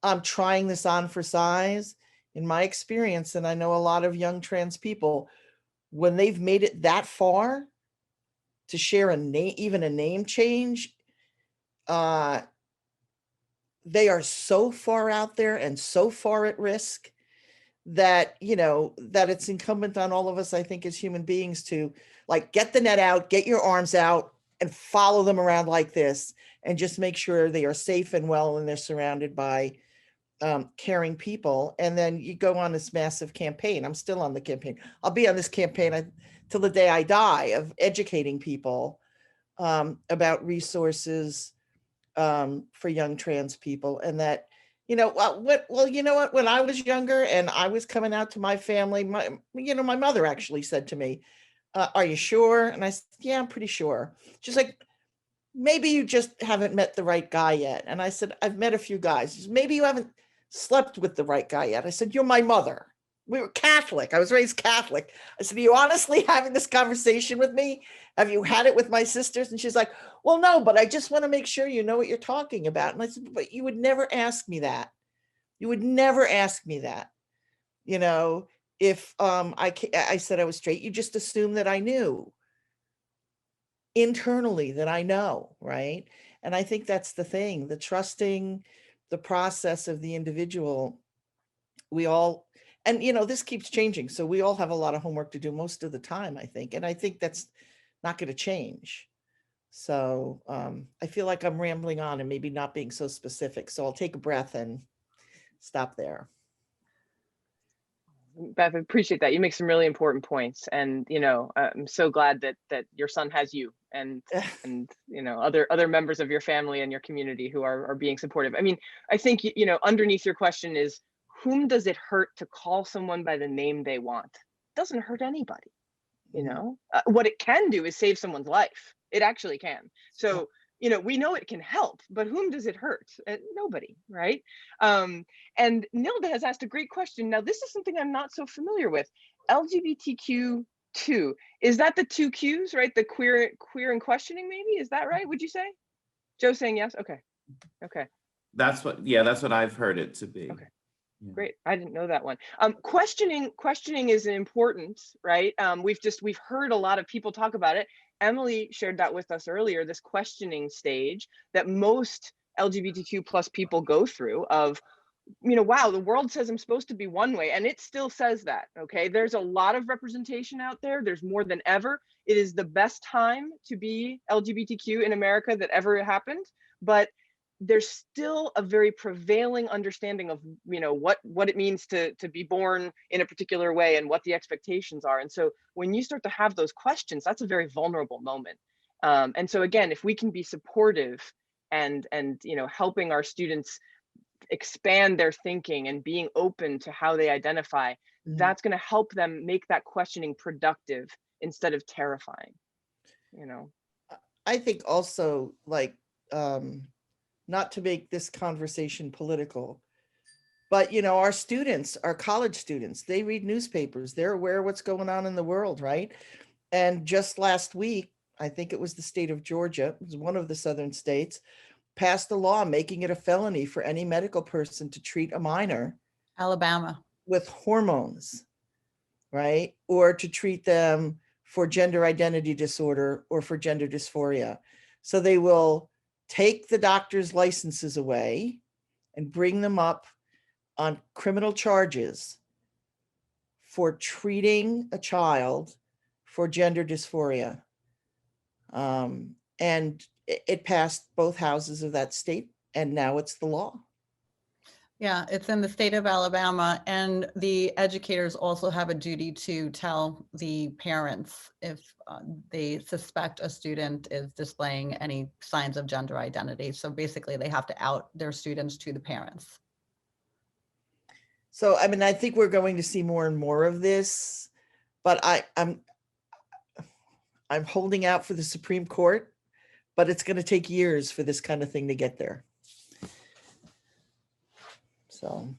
I'm trying this on for size. In my experience, and I know a lot of young trans people, when they've made it that far to share a name, even a name change, they are so far out there and so far at risk that, that it's incumbent on all of us, I think, as human beings to get the net out, get your arms out, and follow them around like this and just make sure they are safe and well and they're surrounded by caring people. And then you go on this massive campaign. I'm still on the campaign. I'll be on this campaign till the day I die, of educating people about resources for young trans people. And that, you know, you know what, when I was younger and I was coming out to my family, my mother actually said to me, are you sure? And I said, yeah, I'm pretty sure. She's like, maybe you just haven't met the right guy yet. And I said, I've met a few guys. She said, maybe you haven't slept with the right guy yet. I said, you're my mother. We were Catholic. I was raised Catholic. I said, are you honestly having this conversation with me? Have you had it with my sisters? And she's like, well, no, but I just want to make sure you know what you're talking about. And I said, but you would never ask me that. You would never ask me that. You know, if I said I was straight, you just assume that I knew internally, that I know, right? And I think that's the thing, the trusting the process of the individual. We all, and you know, this keeps changing. So we all have a lot of homework to do most of the time, I think. And I think that's not going to change. So I feel like I'm rambling on and maybe not being so specific. So I'll take a breath and stop there. Beth, I appreciate that. You make some really important points, and you know, I'm so glad that your son has you, and you know, other members of your family and your community who are being supportive. I mean, I think, you know, underneath your question is, whom does it hurt to call someone by the name they want? It doesn't hurt anybody. You know, what it can do is save someone's life. It actually can. So, you know, we know it can help, but whom does it hurt? Nobody, right? And Nilda has asked a great question. Now, this is something I'm not so familiar with. LGBTQ2, is that the 2 Qs, right? The queer and questioning, maybe? Is that right? Would you say? Joe's saying yes. Okay. Okay. That's what I've heard it to be. Okay. Great. I didn't know that one. Questioning is important, right? We've heard a lot of people talk about it. Emily shared that with us earlier, this questioning stage that most LGBTQ plus people go through of, you know, wow, the world says I'm supposed to be one way, and it still says that, okay? There's a lot of representation out there. There's more than ever. It is the best time to be LGBTQ in America that ever happened, but there's still a very prevailing understanding of, you know, what it means to be born in a particular way and what the expectations are. And so when you start to have those questions, that's a very vulnerable moment. And so again, if we can be supportive and you know, helping our students expand their thinking and being open to how they identify, that's going to help them make that questioning productive instead of terrifying. You know, I think also, like, not to make this conversation political, but you know, our students, our college students, they read newspapers, they're aware of what's going on in the world, right? And just last week, I think it was the state of Georgia, it was one of the southern states, passed a law making it a felony for any medical person to treat a minor, Alabama, with hormones, right? Or to treat them for gender identity disorder or for gender dysphoria. So they will take the doctor's licenses away and bring them up on criminal charges for treating a child for gender dysphoria. And it passed both houses of that state, and now it's the law. Yeah, it's in the state of Alabama, and the educators also have a duty to tell the parents if they suspect a student is displaying any signs of gender identity. So basically they have to out their students to the parents. So, I mean, I think we're going to see more and more of this, but I'm holding out for the Supreme Court, but it's going to take years for this kind of thing to get there. So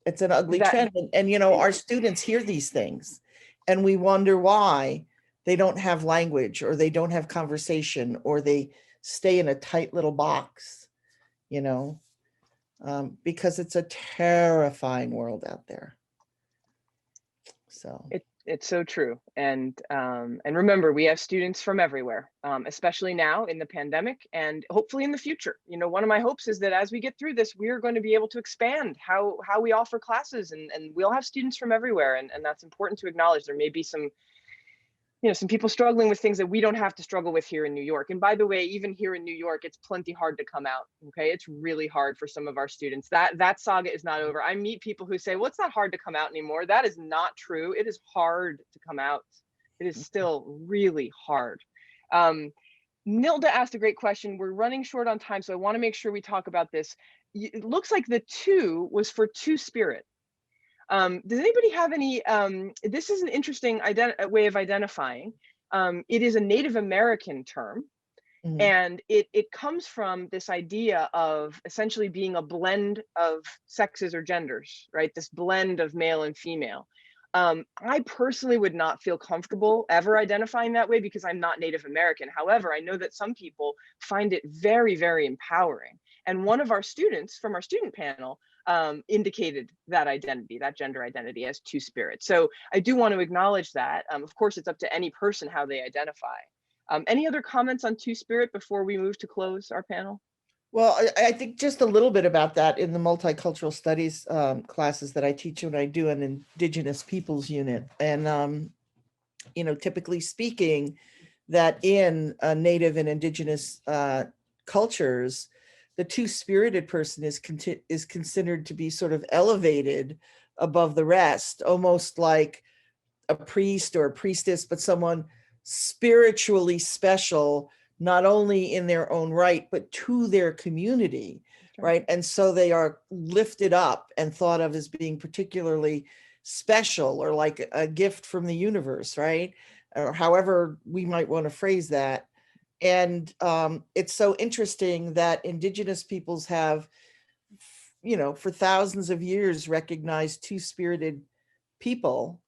it's an ugly trend. And, you know, our students hear these things and we wonder why they don't have language, or they don't have conversation, or they stay in a tight little box, you know, because it's a terrifying world out there. So it's so true. And remember, we have students from everywhere, especially now in the pandemic, and hopefully in the future. You know, one of my hopes is that as we get through this, we are going to be able to expand how we offer classes, and we'll have students from everywhere. And that's important to acknowledge. There may be some some people struggling with things that we don't have to struggle with here in New York. And by the way, even here in New York, it's plenty hard to come out. Okay, it's really hard for some of our students. That saga is not over. I meet people who say, well, it's not hard to come out anymore. That is not true. It is hard to come out. It is still really hard. Nilda asked a great question. We're running short on time, so I want to make sure we talk about this. It looks like the 2 was for Two-Spirit. Does anybody have any, this is an interesting way of identifying. It is a Native American term, and it comes from this idea of essentially being a blend of sexes or genders, right? This blend of male and female. I personally would not feel comfortable ever identifying that way because I'm not Native American. However, I know that some people find it very, very empowering. And one of our students from our student panel indicated that identity, that gender identity, as Two-Spirit. So I do want to acknowledge that. Of course, it's up to any person how they identify. Any other comments on Two-Spirit before we move to close our panel? Well, I think just a little bit about that in the multicultural studies classes that I teach when I do an Indigenous peoples unit. And, typically speaking, that in Native and Indigenous cultures, the two-spirited person is considered to be sort of elevated above the rest, almost like a priest or a priestess, but someone spiritually special, not only in their own right, but to their community, right? And so they are lifted up and thought of as being particularly special or like a gift from the universe, right? Or however we might want to phrase that. And it's so interesting that Indigenous peoples have, for thousands of years recognized two-spirited people,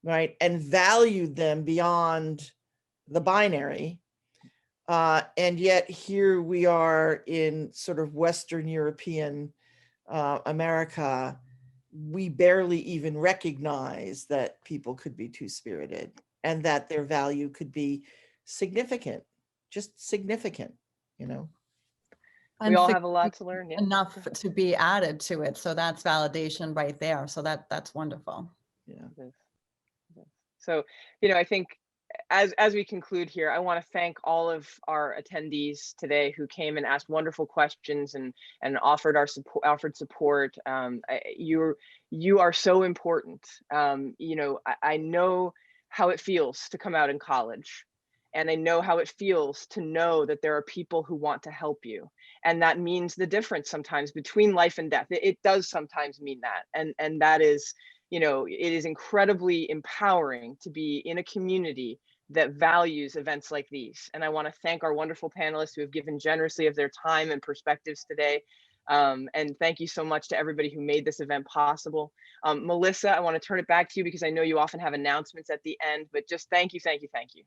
right? And valued them beyond the binary. And yet here we are in sort of Western European America, we barely even recognize that people could be two-spirited and that their value could be significant, just significant, We all have a lot to learn. Yeah. Enough to be added to it. So that's validation right there. So that's wonderful. Yeah. So, I think as we conclude here, I want to thank all of our attendees today who came and asked wonderful questions and offered support. You are so important. I know how it feels to come out in college, and I know how it feels to know that there are people who want to help you, and that means the difference sometimes between life and death. It does sometimes mean that, and that is, it is incredibly empowering to be in a community that values events like these. And I want to thank our wonderful panelists who have given generously of their time and perspectives today. And thank you so much to everybody who made this event possible. Melissa, I want to turn it back to you because I know you often have announcements at the end, but just thank you, thank you, thank you.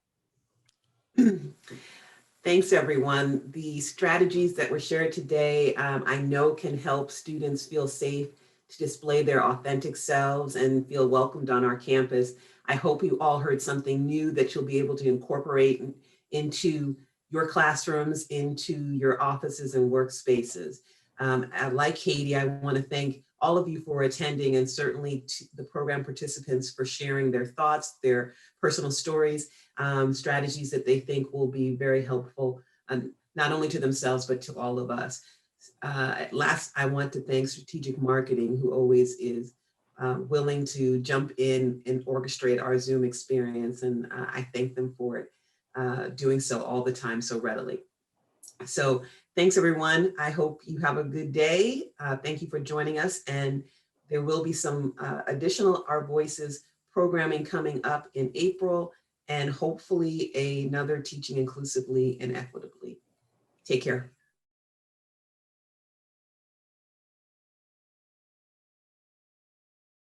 Thanks, everyone. The strategies that were shared today, I know can help students feel safe to display their authentic selves and feel welcomed on our campus. I hope you all heard something new that you'll be able to incorporate into your classrooms, into your offices and workspaces. Like Katie, I want to thank all of you for attending, and certainly to the program participants for sharing their thoughts, their personal stories, strategies that they think will be very helpful, not only to themselves, but to all of us. At last, I want to thank Strategic Marketing, who always is willing to jump in and orchestrate our Zoom experience. And I thank them for it, doing so all the time so readily. So thanks, everyone. I hope you have a good day. Thank you for joining us. And there will be some additional Our Voices programming coming up in April, and hopefully another Teaching Inclusively and Equitably. Take care.